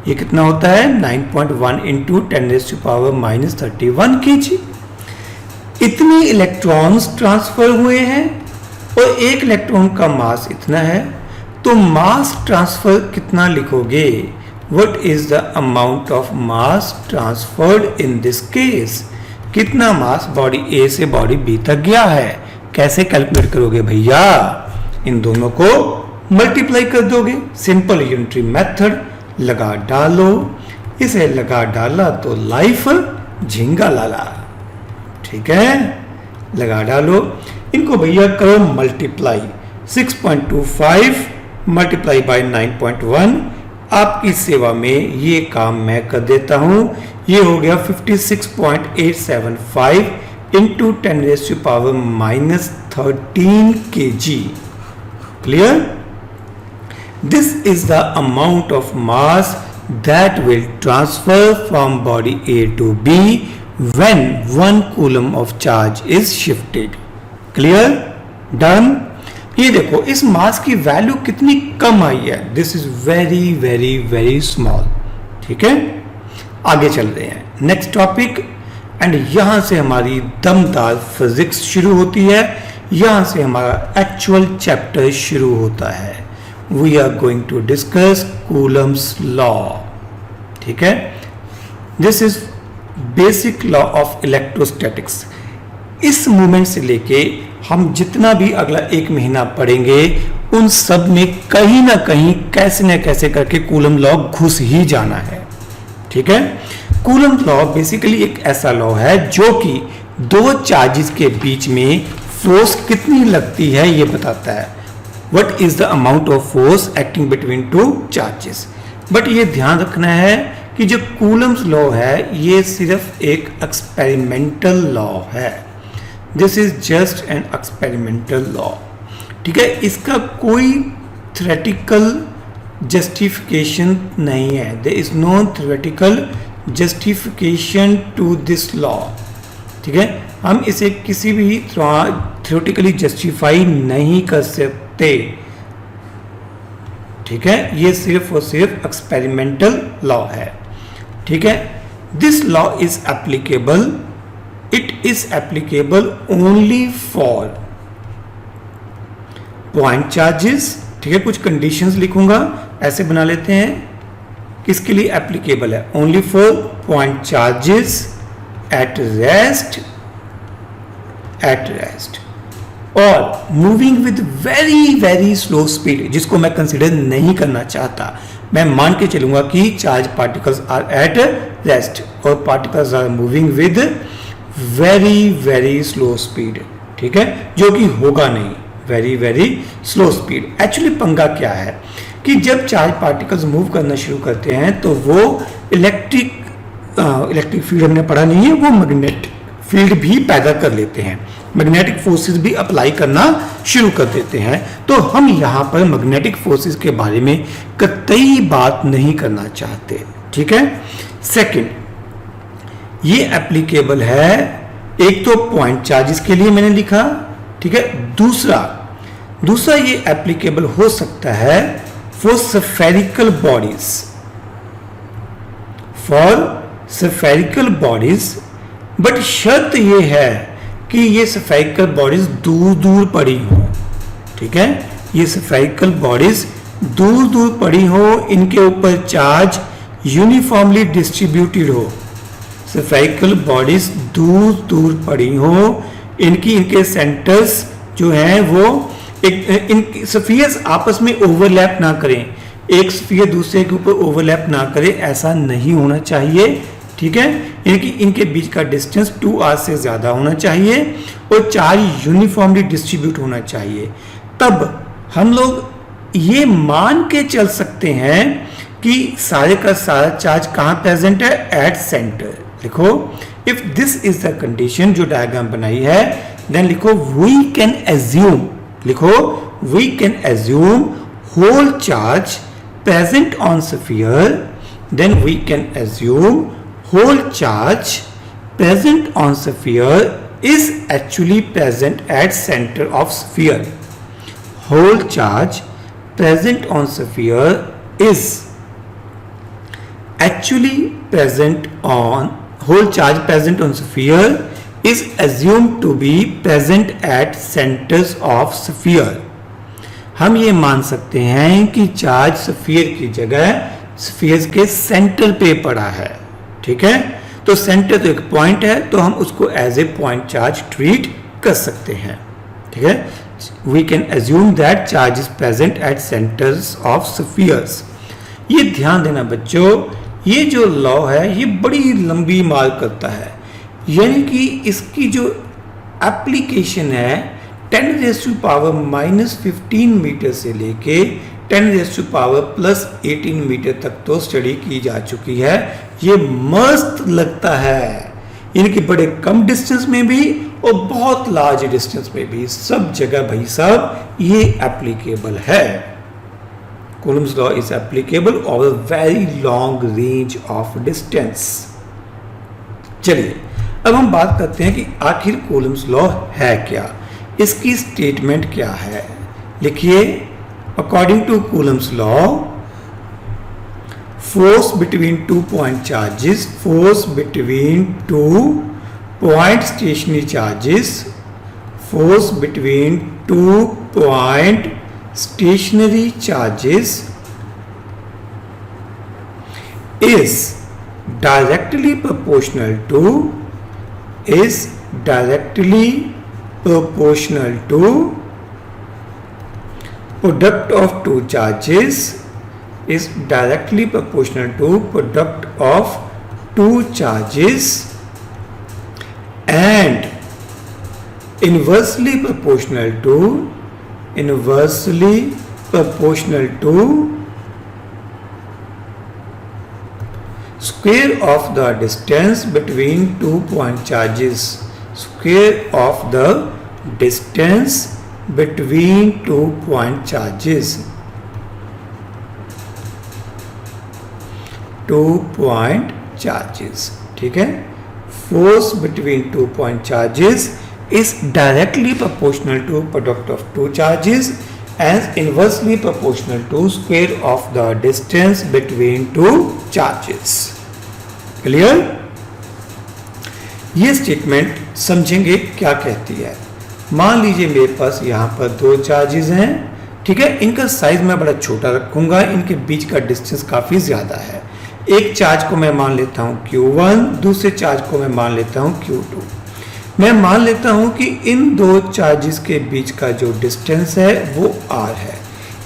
ये कितना होता है? 9.1 इंटू 10⁻31 kg। इतने इलेक्ट्रॉन्स ट्रांसफर हुए हैं और 1 इलेक्ट्रॉन का मास इतना है, तो मास ट्रांसफर कितना लिखोगे? What is the amount of mass transferred in this case? कितना मास बॉडी ए से बॉडी बी तक गया है? कैसे कैलकुलेट करोगे भैया? इन दोनों को मल्टीप्लाई कर दोगे। सिंपल यूनिटरी मेथड लगा डालो। इसे लगा डाला तो लाइफ झिंगा लाला। ठीक है, लगा डालो। इनको भैया करो मल्टीप्लाई। 6.25 multiply by 9.1। आपकी सेवा में ये काम मैं कर देता हूं। ये हो गया 56.875 into 10⁻⁻13 kg। Clear? This is the amount of mass that will transfer from body A to B when 1 coulomb of charge is shifted. Clear? Done? ये देखो, इस मास की वैल्यू कितनी कम आई है। This is very very very small. ठीक है, आगे चल रहे हैं नेक्स्ट टॉपिक। एंड यहां से हमारी दमदार फिजिक्स शुरू होती है। यहां से हमारा एक्चुअल चैप्टर शुरू होता है। We are going to discuss coulomb's law. ठीक है, this is basic law of electrostatics. इस मूवमेंट से लेके हम जितना भी अगला 1 महीना पढ़ेंगे, उन सब में कहीं ना कहीं कैसे न कैसे करके कूलम लॉ घुस ही जाना है। ठीक है, कूलम लॉ बेसिकली एक ऐसा लॉ है जो कि 2 चार्जेस के बीच में फोर्स कितनी लगती है ये बताता है। What is the amount of force acting between 2 charges. But ये ध्यान रखना है कि जो कूलम्स लॉ है ये सिर्फ एक एक्सपेरिमेंटल लॉ है। This is just an experimental law. ठीक है, इसका कोई थ्योरेटिकल जस्टिफिकेशन नहीं है। There is no theoretical justification to this law. ठीक है, हम इसे किसी भी थ्योरेटिकली जस्टिफाई नहीं कर सकते। ठीक है, ये सिर्फ और सिर्फ एक्सपेरिमेंटल लॉ है। ठीक है, this law is applicable, it is applicable only for point charges. ठीक है, कुछ कंडीशंस लिखूंगा, ऐसे बना लेते हैं। किसके लिए एप्लीकेबल है? Only for point charges at rest और moving with very very slow speed, जिसको मैं कंसिडर नहीं करना चाहता। मैं मान के चलूंगा कि charge particles are at rest और particles are moving with very very slow speed, ठीक है, जो कि होगा नहीं, very very slow speed. Actually पंगा क्या है कि जब चार्ज पार्टिकल्स मूव करना शुरू करते हैं तो वो इलेक्ट्रिक फील्ड हमने पढ़ा नहीं है, वो मैग्नेटिक फील्ड भी पैदा कर लेते हैं, मैग्नेटिक फोर्सेस भी अप्लाई करना शुरू कर देते हैं। तो हम यहाँ पर मैग्नेटिक फोर्सेस के बारे में कतई बात नहीं करना चाहते, ठीक है। सेकंड, ये एप्लीकेबल है एक तो पॉइंट चार्जेस के लिए मैंने लिखा, ठीक है। दूसरा ये एप्लीकेबल हो सकता है फॉर स्फेरिकल बॉडीज, बट शर्त ये है कि ये स्फेरिकल बॉडीज दूर दूर पड़ी हो, ठीक है। ये स्फेरिकल बॉडीज दूर दूर पड़ी हो, इनके ऊपर चार्ज यूनिफॉर्मली डिस्ट्रीब्यूटेड हो, स्फेरिकल बॉडीज दूर दूर पड़ी हो, इनके सेंटर्स जो हैं वो इन स्फीयर्स आपस में ओवरलैप ना करें, एक स्फीयर दूसरे के ऊपर ओवरलैप ना करे, ऐसा नहीं होना चाहिए, ठीक है। इनके बीच का डिस्टेंस 2r से ज्यादा होना चाहिए और चार्ज यूनिफॉर्मली डिस्ट्रीब्यूट होना चाहिए। तब हम लोग ये मान के चल सकते हैं कि सारे का सारा चार्ज कहाँ प्रेजेंट है, एट सेंटर। लिखो, if this is the condition जो डायग्राम बनाई है, देन लिखो वी कैन एज्यूम, लिखो we can assume whole charge present on sphere, then we can assume whole charge present on sphere is actually present at center of sphere. Whole charge present on sphere is actually present on whole charge present on sphere is assumed to be present at centers of sphere. हम ये मान सकते हैं कि charge sphere की जगह sphere के centre पे पड़ा है, ठीक है। तो सेंटर तो एक पॉइंट है, तो हम उसको as a point charge treat कर सकते हैं, ठीक है। We can assume that charge is present at centres of spheres. ये ध्यान देना बच्चों, ये जो लॉ है ये बड़ी लंबी मार करता है, यानी कि इसकी जो एप्लीकेशन है 10⁻⁻15 मीटर से लेके 10⁻+18 मीटर तक तो स्टडी की जा चुकी है। ये मस्त लगता है, इनके बड़े कम डिस्टेंस में भी और बहुत लार्ज डिस्टेंस में भी, सब जगह भाई साहब ये एप्लीकेबल है। Coulomb's law is applicable over very long range of distance. चलिए अब हम बात करते हैं कि आखिर कूलम्स लॉ है क्या, इसकी स्टेटमेंट क्या है। लिखिए, according to Coulomb's law, force between 2 point charges, force between 2 point stationary charges, force between 2 point stationary charges is directly proportional to product of two charges, is directly proportional to product of two charges and inversely proportional to square of the distance between 2 point charges, square of the distance between 2 point charges, 2 point charges, ठीक है। Force between 2 point charges is directly proportional to product of two charges and inversely proportional to square of the distance between two charges. Clear? ये statement समझेंगे क्या कहती है। मान लीजिए मेरे पास यहाँ पर दो चार्जेस हैं, ठीक है, इनका साइज मैं बड़ा छोटा रखूंगा, इनके बीच का डिस्टेंस काफ़ी ज़्यादा है। एक चार्ज को मैं मान लेता हूँ Q1, दूसरे चार्ज को मैं मान लेता हूँ Q2। मैं मान लेता हूँ कि इन दो चार्जेस के बीच का जो डिस्टेंस है वो R है।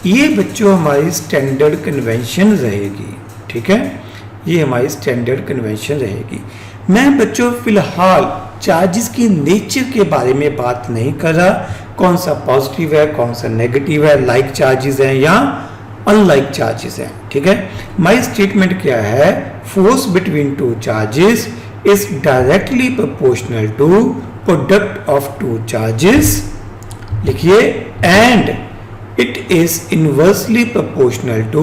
ये बच्चों हमारी स्टैंडर्ड कन्वेंशन रहेगी, ठीक है, ये हमारी स्टैंडर्ड कन्वेंशन रहेगी। मैं बच्चों फिलहाल चार्जेस की नेचर के बारे में बात नहीं कर रहा, कौन सा पॉजिटिव है कौन सा नेगेटिव है, लाइक चार्जेस हैं या अनलाइक चार्जेस हैं, ठीक है। माय स्टेटमेंट क्या है, force between two charges is directly proportional to product of two charges, लिखिए, and it is inversely proportional to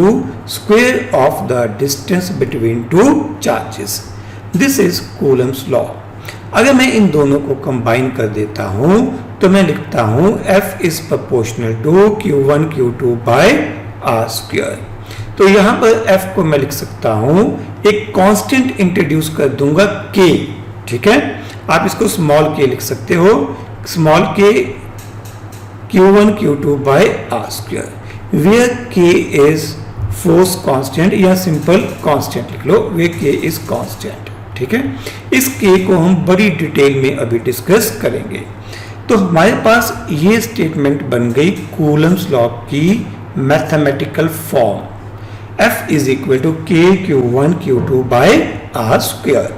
square of the distance between two charges. This is Coulomb's law. अगर मैं इन दोनों को combine कर देता हूं तो मैं लिखता हूं F is proportional to Q1 Q2 by R square. तो यहां पर F को मैं लिख सकता हूं, एक कांस्टेंट इंट्रोड्यूस कर दूंगा K, ठीक है, आप इसको स्मॉल k लिख सकते हो, small k Q1 Q2 by R square, where K is force constant या simple constant लिख लो, where K is constant, ठीक है। इस K को हम बड़ी डिटेल में अभी डिस्कस करेंगे। तो हमारे पास ये स्टेटमेंट बन गई कूलम्स लॉ की mathematical form, F is equal to K Q1 Q2 by R square।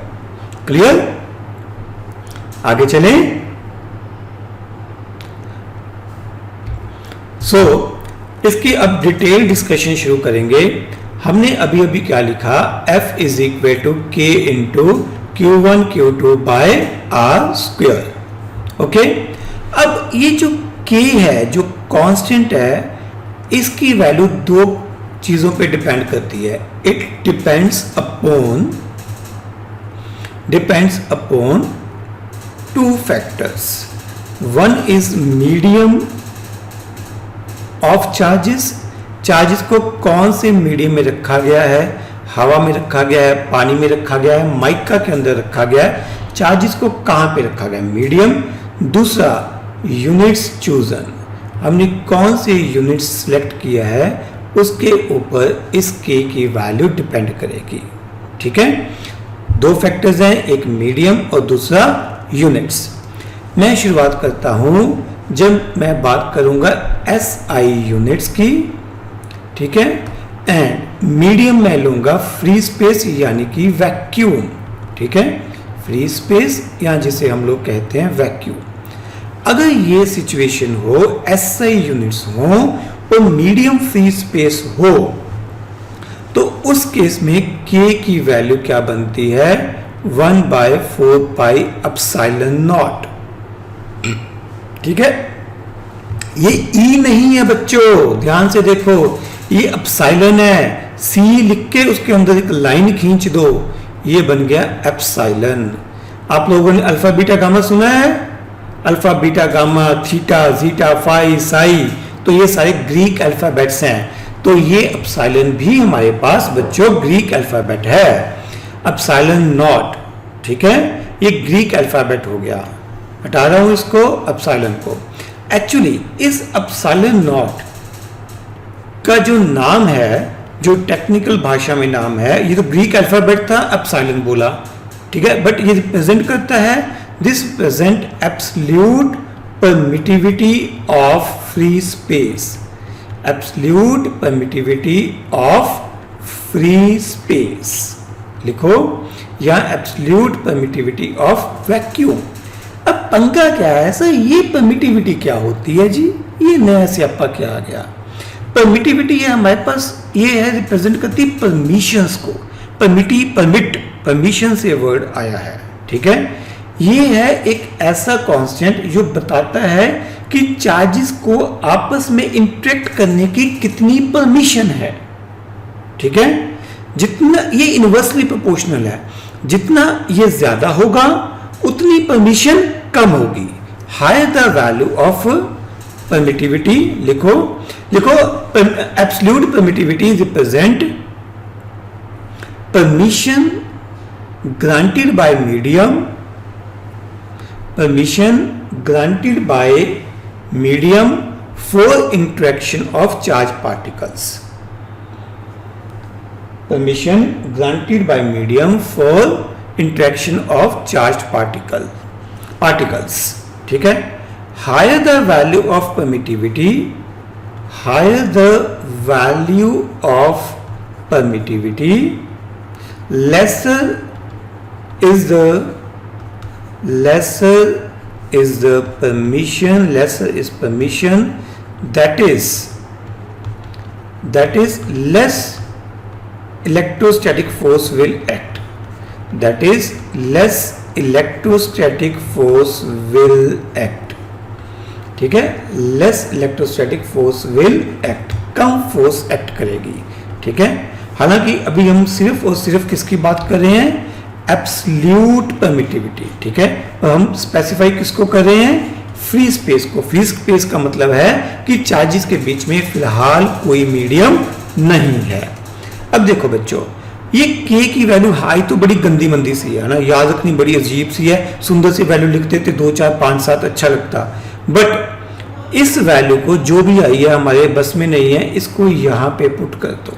Clear, आगे चलें। इसकी अब डिटेल डिस्कशन शुरू करेंगे। हमने अभी अभी क्या लिखा, F is equal to K into Q1 Q2 by R square, okay. अब ये जो K है, जो कांस्टेंट है, इसकी वैल्यू दो चीजों पे डिपेंड करती है। It depends upon two factors, one is medium of charges को कौन से मीडियम में रखा गया है, हवा में रखा गया है, पानी में रखा गया है, माइका के अंदर रखा गया है, चार्जेस को कहां पे रखा गया है, मीडियम। दूसरा यूनिट्स चूजन, हमने कौन से यूनिट्स सिलेक्ट किया है उसके ऊपर इस K की वैल्यू डिपेंड करेगी, ठीक है। दो फैक्टर्स हैं, एक मीडियम और दूसरा यूनिट्स। मैं शुरुआत करता हूं जब मैं बात करूंगा SI यूनिट्स की, ठीक है, एंड मीडियम मैं लूंगा फ्री स्पेस यानी कि वैक्यूम, ठीक है, फ्री स्पेस या जिसे हम लोग कहते हैं वैक्यूम। अगर ये सिचुएशन हो, SI यूनिट्स हो और मीडियम फ्री स्पेस हो, तो उस केस में K की वैल्यू क्या बनती है, 1/4 पाई एप्सिलॉन नॉट, ठीक है। ये E नहीं है बच्चों, ध्यान से देखो, ये एप्सिलॉन है, C लिख के उसके अंदर एक लाइन खींच दो, ये बन गया एप्सिलॉन। आप लोगों ने अल्फा बीटा गामा सुना है, alpha beta gamma, theta zeta phi psi, तो ये सारे ग्रीक अल्फाबेट्स हैं। तो ये एप्सिलॉन भी हमारे पास बच्चों ग्रीक अल्फाबेट है, एप्सिलॉन नॉट, ठीक है, ये ग्रीक अल्फाबेट हो गया, हटा रहा हूं इसको, एप्सिलॉन को। एक्चुअली इस एप्सिलॉन नॉट का जो नाम है, जो टेक्निकल भाषा में नाम है, ये तो ग्रीक अल्फाबेट था, एप्सिलॉन बोला, ठीक है, बट ये रिप्रेजेंट करता है, this present absolute permittivity of free space, absolute permittivity of free space लिखो, या एब्सोल्यूट परमिटिविटी ऑफ वैक्यूम। अब पंगा क्या है सर, ये परमिटिविटी क्या होती है जी, ये नया स्यापा क्या आ गया। परमिटिविटी है हमारे पास, ये है रिप्रेजेंट करती परमिशंस को, परमिशन से वर्ड आया है, ठीक है। ये है एक ऐसा कांस्टेंट जो बताता है कि चार्जेस को आपस में इंटरेक्ट करने की कितनी परमिशन है, ठीक है। जितना ये इनवर्सली प्रोपोर्शनल है, जितना ये ज्यादा होगा उतनी परमिशन कम होगी। Higher the value of permittivity, लिखो absolute permittivity represent permission granted by medium, permission granted by medium for interaction of charged particles, permission granted by medium for interaction of charged particles, ठीक है। higher the value of permittivity, higher the value of permittivity, lesser is the permission, that is less electrostatic force will act. ठीक है, less electrostatic force will act, come force act करेगी। ठीक है, हालांकि अभी हम सिर्फ और सिर्फ किसकी बात कर रहे हैं, एब्सोल्यूट परमिटिविटी। ठीक है, और हम स्पेसिफाई किसको कर रहे हैं, फ्री स्पेस को। फ्री स्पेस का मतलब है कि चार्जेस के बीच में फिलहाल कोई मीडियम नहीं है। अब देखो बच्चों, ये k की वैल्यू हाई तो बड़ी गंदी मंदी सी है ना, याद रखनी बड़ी अजीब सी है। सुंदर सी वैल्यू लिखते थे 2 4 5 7 अच्छा लगता, बट इस वैल्यू को जो भी आई है हमारे बस में नहीं है, इसको यहां पे पुट कर दो।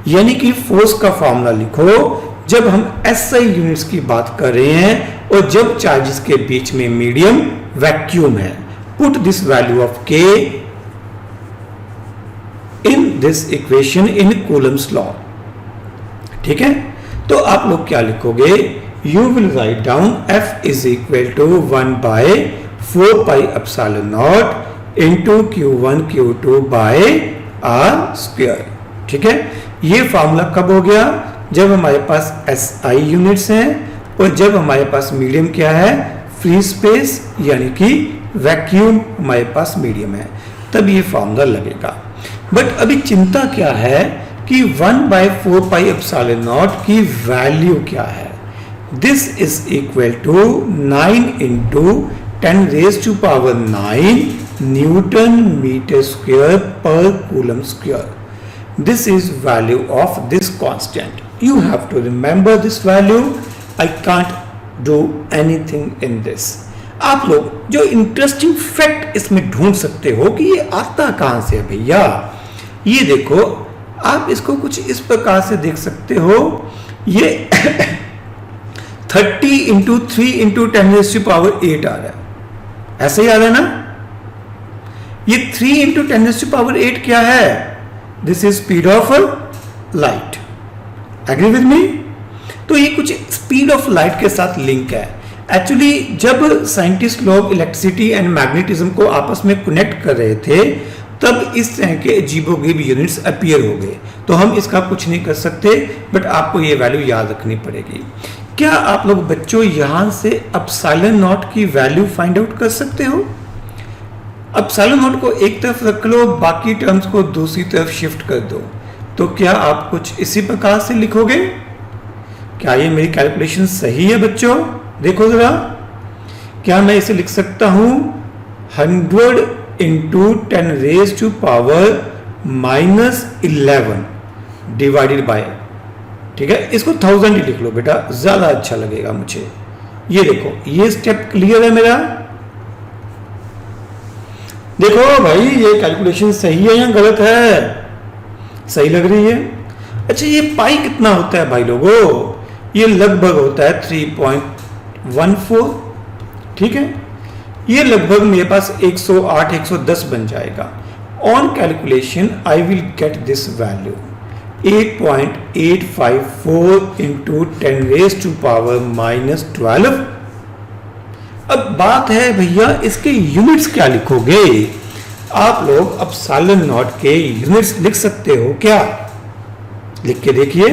यानी कि फोर्स का फॉर्मूला लिखो जब हम SI यूनिट्स की बात कर रहे हैं और जब चार्जेस के बीच में मीडियम वैक्यूम है। Put this value of k in this equation in Coulomb's law. ठीक है, तो आप लोग क्या लिखोगे, you will write down F is equal to 1/4πε0 into Q1 Q2 by R square. ठीक है, ये फॉर्मूला कब हो गया, जब हमारे पास SI यूनिट्स हैं और जब हमारे पास मीडियम क्या है, फ्री स्पेस यानी कि वैक्यूम हमारे पास मीडियम है, तब ये फॉर्मूला लगेगा। बट अभी चिंता क्या है कि 1/4πε0 की वैल्यू क्या है। This is equal to 9 into 10⁹9 newton metre square पर coulomb square. This is value of this constant. You have to remember this value. I can't do anything in this. आप लोग जो इंटरेस्टिंग फैक्ट इसमें ढूंढ सकते हो कि ये आता कहां से है भैया, ये देखो, आप इसको कुछ इस प्रकार से देख सकते हो, ये 30 इंटू 3 इंटू 10⁸8 आ रहा है, ऐसे ही आ रहा है ना। ये 3 इंटू 10⁸8 क्या है, this is speed of light. Agree with me? तो ये कुछ स्पीड ऑफ लाइट के साथ लिंक है। एक्चुअली जब साइंटिस्ट लोग इलेक्ट्रिसिटी एंड मैग्नेटिज्म को आपस में कनेक्ट कर रहे थे, तब इस तरह के अजीबोगरीब यूनिट्स अपीयर हो गए। तो हम इसका कुछ नहीं कर सकते, बट आपको ये वैल्यू याद रखनी पड़ेगी। क्या आप लोग बच्चों यहां से एप्सिलॉन नॉट की वैल्यू फाइंड आउट कर सकते हो? एप्सिलॉन नॉट को एक तरफ रख लो, बाकी टर्म्स को दूसरी तरफ शिफ्ट कर दो, तो क्या आप कुछ इसी प्रकार से लिखोगे? क्या ये मेरी कैलकुलेशन सही है बच्चों? देखो जरा, क्या मैं इसे लिख सकता हूं 100 इंटू 10⁻⁻11 डिवाइडेड बाय, ठीक है, इसको 1000 ही लिख लो बेटा, ज्यादा अच्छा लगेगा मुझे। ये देखो, ये स्टेप क्लियर है मेरा? देखो भाई, ये कैलकुलेशन सही है या गलत है? सही लग रही है। अच्छा, ये पाई कितना होता है भाई लोगों? ये लगभग होता है 3.14। ठीक है, ये लगभग मेरे पास 108 110 बन जाएगा। On calculation I will get this value 8.854 into 10⁻⁻12। अब बात है भैया, इसके यूनिट्स क्या लिखोगे? आप लोग एप्सिलॉन नॉट के यूनिट्स लिख सकते हो क्या? लिख के देखिए।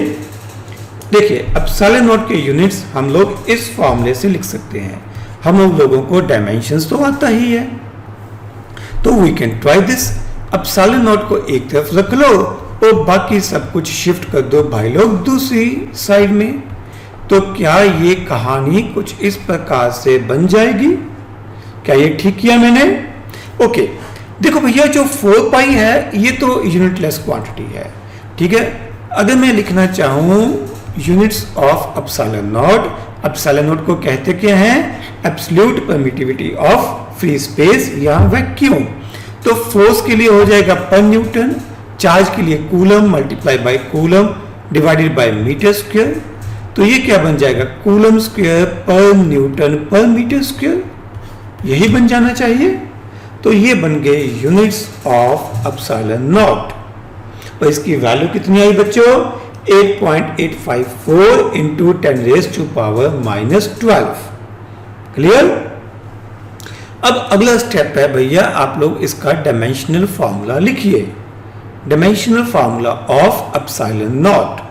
देखिए, एप्सिलॉन नॉट के यूनिट्स हम लोग इस फॉर्मूले से लिख सकते हैं। हम लोगों को डायमेंशंस तो आता ही है, तो we can try this. Epsilon nought को एक तरफ रख लो और बाकी सब कुछ शिफ्ट कर दो भाई लोग दूसरी साइड में। तो क्या ये कहानी कुछ इस प्रकार से बन जाएगी? क्या ये ठीक किया मैंने? ओके, देखो भैया, जो 4 पाई है ये तो यूनिटलेस क्वांटिटी है। ठीक है, अगर मैं लिखना चाहूं यूनिट्स ऑफ एप्सिलॉन नॉट को कहते क्या हैं? Absolute permittivity of free space या वैक्यूम। तो फोर्स के लिए हो जाएगा पर न्यूटन, चार्ज के लिए coulomb multiply by coulomb divided by metre square. तो ये क्या बन जाएगा? Coulomb square per newton per metre square. यही बन जाना चाहिए। तो ये बन गए यूनिट्स ऑफ एप्सिलॉन नॉट। और इसकी वैल्यू कितनी आई बच्चों? 8.854 इंटू 10⁻⁻12। क्लियर? अब अगला स्टेप है भैया, आप लोग इसका डायमेंशनल फॉर्मूला लिखिए। Dimensional formula of epsilon not.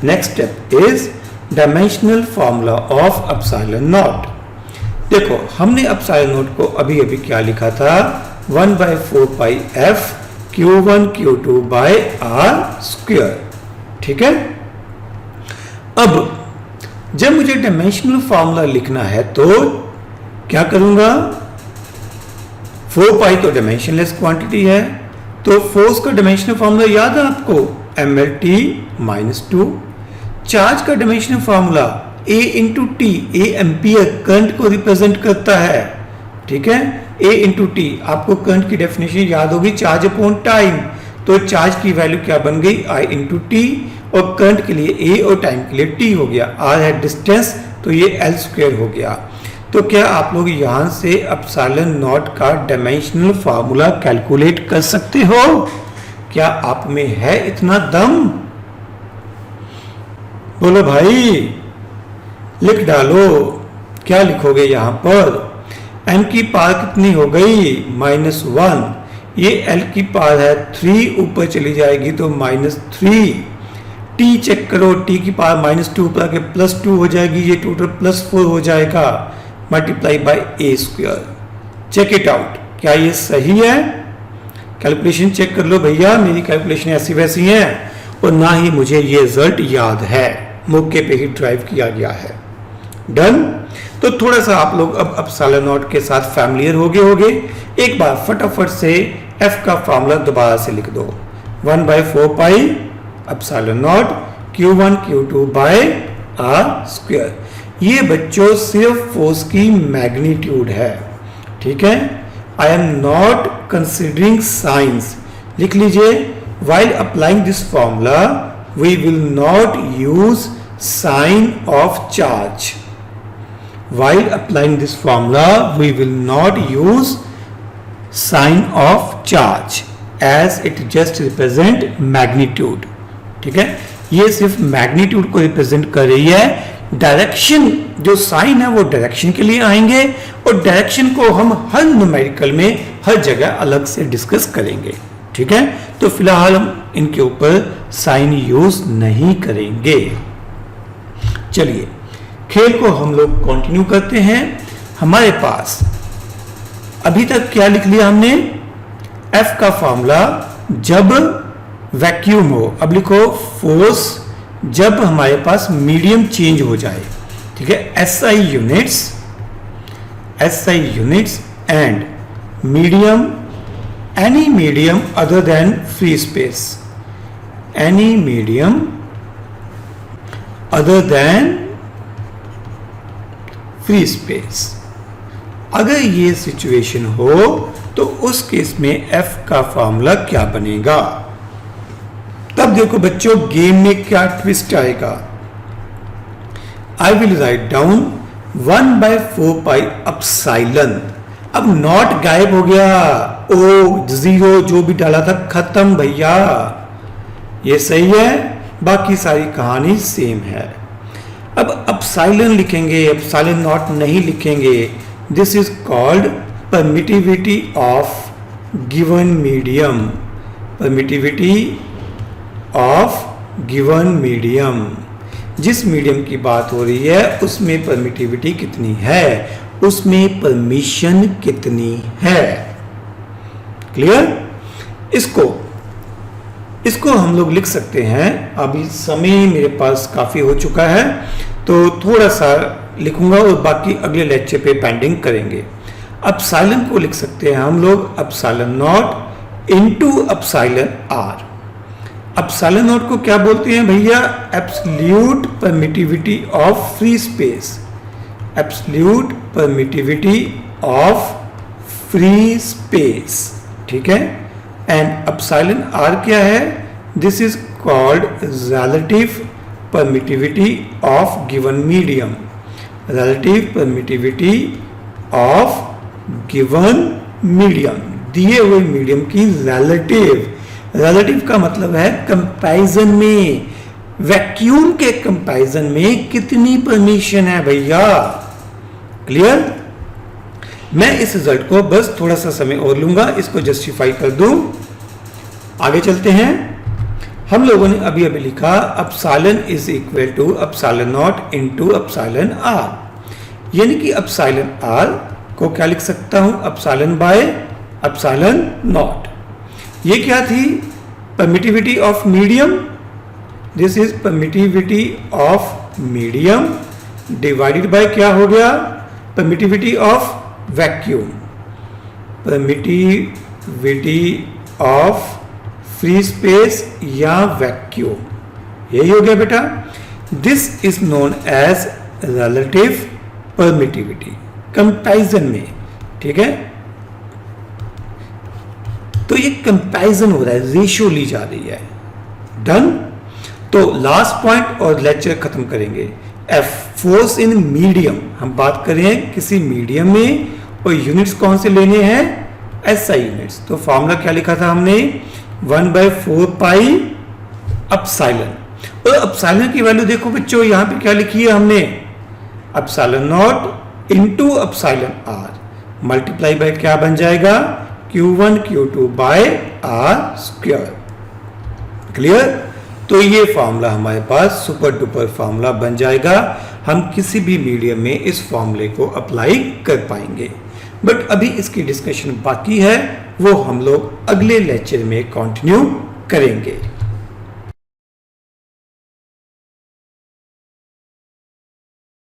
Next step is dimensional formula of epsilon not. देखो हमने एप्सिलॉन नॉट को अभी अभी क्या लिखा था? 1/4πf Q1 Q2 by R square. ठीक है। अब जब मुझे डायमेंशनल फॉर्मूला लिखना है तो क्या करूंगा? 4π तो डायमेंशनलेस क्वांटिटी है, तो फोर्स का डायमेंशनल फॉर्मूला याद है आपको? mLT-2। चार्ज का dimensional formula A into T. A ampere current को रिप्रेजेंट करता है। ठीक है। A इंटू टी, आपको करंट की डेफिनेशन याद होगी, चार्ज अपॉन टाइम। तो चार्ज की वैल्यू क्या बन गई? I इंटू टी, और करंट के लिए A और टाइम के लिए T हो गया। R है डिस्टेंस, तो ये L स्क्वायर हो गया। तो क्या आप लोग यहां से एप्सिलॉन नॉट का डायमेंशनल फार्मूला कैलकुलेट कर सकते हो? क्या आप में है इतना दम? बोलो भाई, लिख डालो। क्या लिखोगे यहां पर? m की पावर कितनी हो गई? -1। ये l की पावर है 3, ऊपर चली जाएगी तो -3। t चेक करो, t की पावर -2 ऊपर आके +2 हो जाएगी, ये टोटल +4 हो जाएगा, multiply by a square. Check it out. क्या ये सही है? कैलकुलेशन चेक कर लो भैया, मेरी कैलकुलेशन ऐसी वैसी है और ना ही मुझे ये रिजल्ट याद है, मौके पे ही ड्राइव किया गया है। डन। तो थोड़ा सा आप लोग अब एप्सिलॉन नॉट के साथ फैमिलियर हो गए होंगे। एक बार फटाफट से f का फॉर्मूला दोबारा से लिख दो। 1/4π epsilon naught Q1 Q2 by R square. ये बच्चों सिर्फ फोर्स की मैग्नीट्यूड है। ठीक है। I am not considering science. लिख लीजिए, while applying this formula we will not use sign of charge. While applying this formula we will not use sign of charge as it just represent magnitude. ठीक है। ये सिर्फ magnitude को represent कर रही है। डायरेक्शन जो साइन है वो डायरेक्शन के लिए आएंगे और डायरेक्शन को हम हर न्यूमेरिकल में हर जगह अलग से डिस्कस करेंगे। ठीक है। तो फिलहाल हम इनके ऊपर साइन यूज नहीं करेंगे। चलिए खेल को हम लोग कंटिन्यू करते हैं। हमारे पास अभी तक क्या लिख लिया हमने? F का फॉर्मूला जब वैक्यूम हो। अब लिखो फोर्स जब हमारे पास मीडियम चेंज हो जाए। ठीक है। SI units and medium, any medium other than free space, any medium other than free space. अगर ये सिचुएशन हो तो उस केस में F का फॉर्मूला क्या बनेगा? तब देखो बच्चों गेम में क्या ट्विस्ट आएगा। I will write down 1/4π epsilon. अब नॉट गायब हो गया, ओ जीरो जो भी डाला था खत्म भैया। ये सही है, बाकी सारी कहानी सेम है। अब एप्सिलॉन लिखेंगे, एप्सिलॉन नॉट नहीं लिखेंगे। This is called permittivity of given medium. Permittivity of given medium. जिस मीडियम की बात हो रही है उसमें परमिटिविटी कितनी है, उसमें परमिशन कितनी है। क्लियर? इसको हम लोग लिख सकते हैं। अभी समय मेरे पास काफी हो चुका है तो थोड़ा सा लिखूंगा और बाकी अगले लेक्चर पे पेंडिंग करेंगे। एप्सिलॉन को लिख सकते हैं हम लोग epsilon nought into epsilon R. Epsilon nought को क्या बोलते हैं भैया? Absolute permittivity of free space. Absolute permittivity of free space. ठीक है। एंड एप्सिलॉन आर क्या है? This is called relative permittivity of given medium. Relative permittivity of given medium, दिए हुए मीडियम की रिलेटिव, रिलेटिव का मतलब है कंपैरिजन में, वैक्यूम के कंपैरिजन में कितनी परमिशन है भैया। क्लियर? मैं इस रिजल्ट को बस थोड़ा सा समय और लूंगा, इसको जस्टिफाई कर दूं। आगे चलते हैं। हम लोगों ने अभी अभी लिखा epsilon is equal to epsilon nought into epsilon R, यानी कि एप्सिलॉन आर को क्या लिख सकता हूं, एप्सिलॉन बाय एप्सिलॉन नॉट। ये क्या थी, permittivity of medium, this is permittivity of medium divided by क्या हो गया, permittivity of vacuum, permittivity of free space या वैक्यूम, यही हो गया बेटा। This is known as relative permittivity, comparison में, ठीक है। तो ये कंपैरिजन हो रहा है, रेशियो ली जा रही है। डन। तो लास्ट पॉइंट और लेक्चर खत्म करेंगे। एफ, फोर्स इन मीडियम, हम बात कर रहे हैं किसी मीडियम में, और यूनिट्स कौन से लेने हैं, एसआई यूनिट्स। तो फॉर्मूला क्या लिखा था हमने, 1/4 पाई एप्सिलॉन, और एप्सिलॉन की वैल्यू देखो बच्चों यहां पे क्या लिखी है हमने, epsilon nought into epsilon R multiply by क्या बन जाएगा, Q1 Q2 bye are square. Clear? तो ये फॉर्मूला हमारे पास सुपर डुपर फॉर्मूला बन जाएगा, हम किसी भी मीडियम में इस फॉर्मूले को अप्लाई कर पाएंगे। बट अभी इसकी डिस्कशन बाकी है, वो हम लोग अगले लेक्चर में कंटिन्यू करेंगे।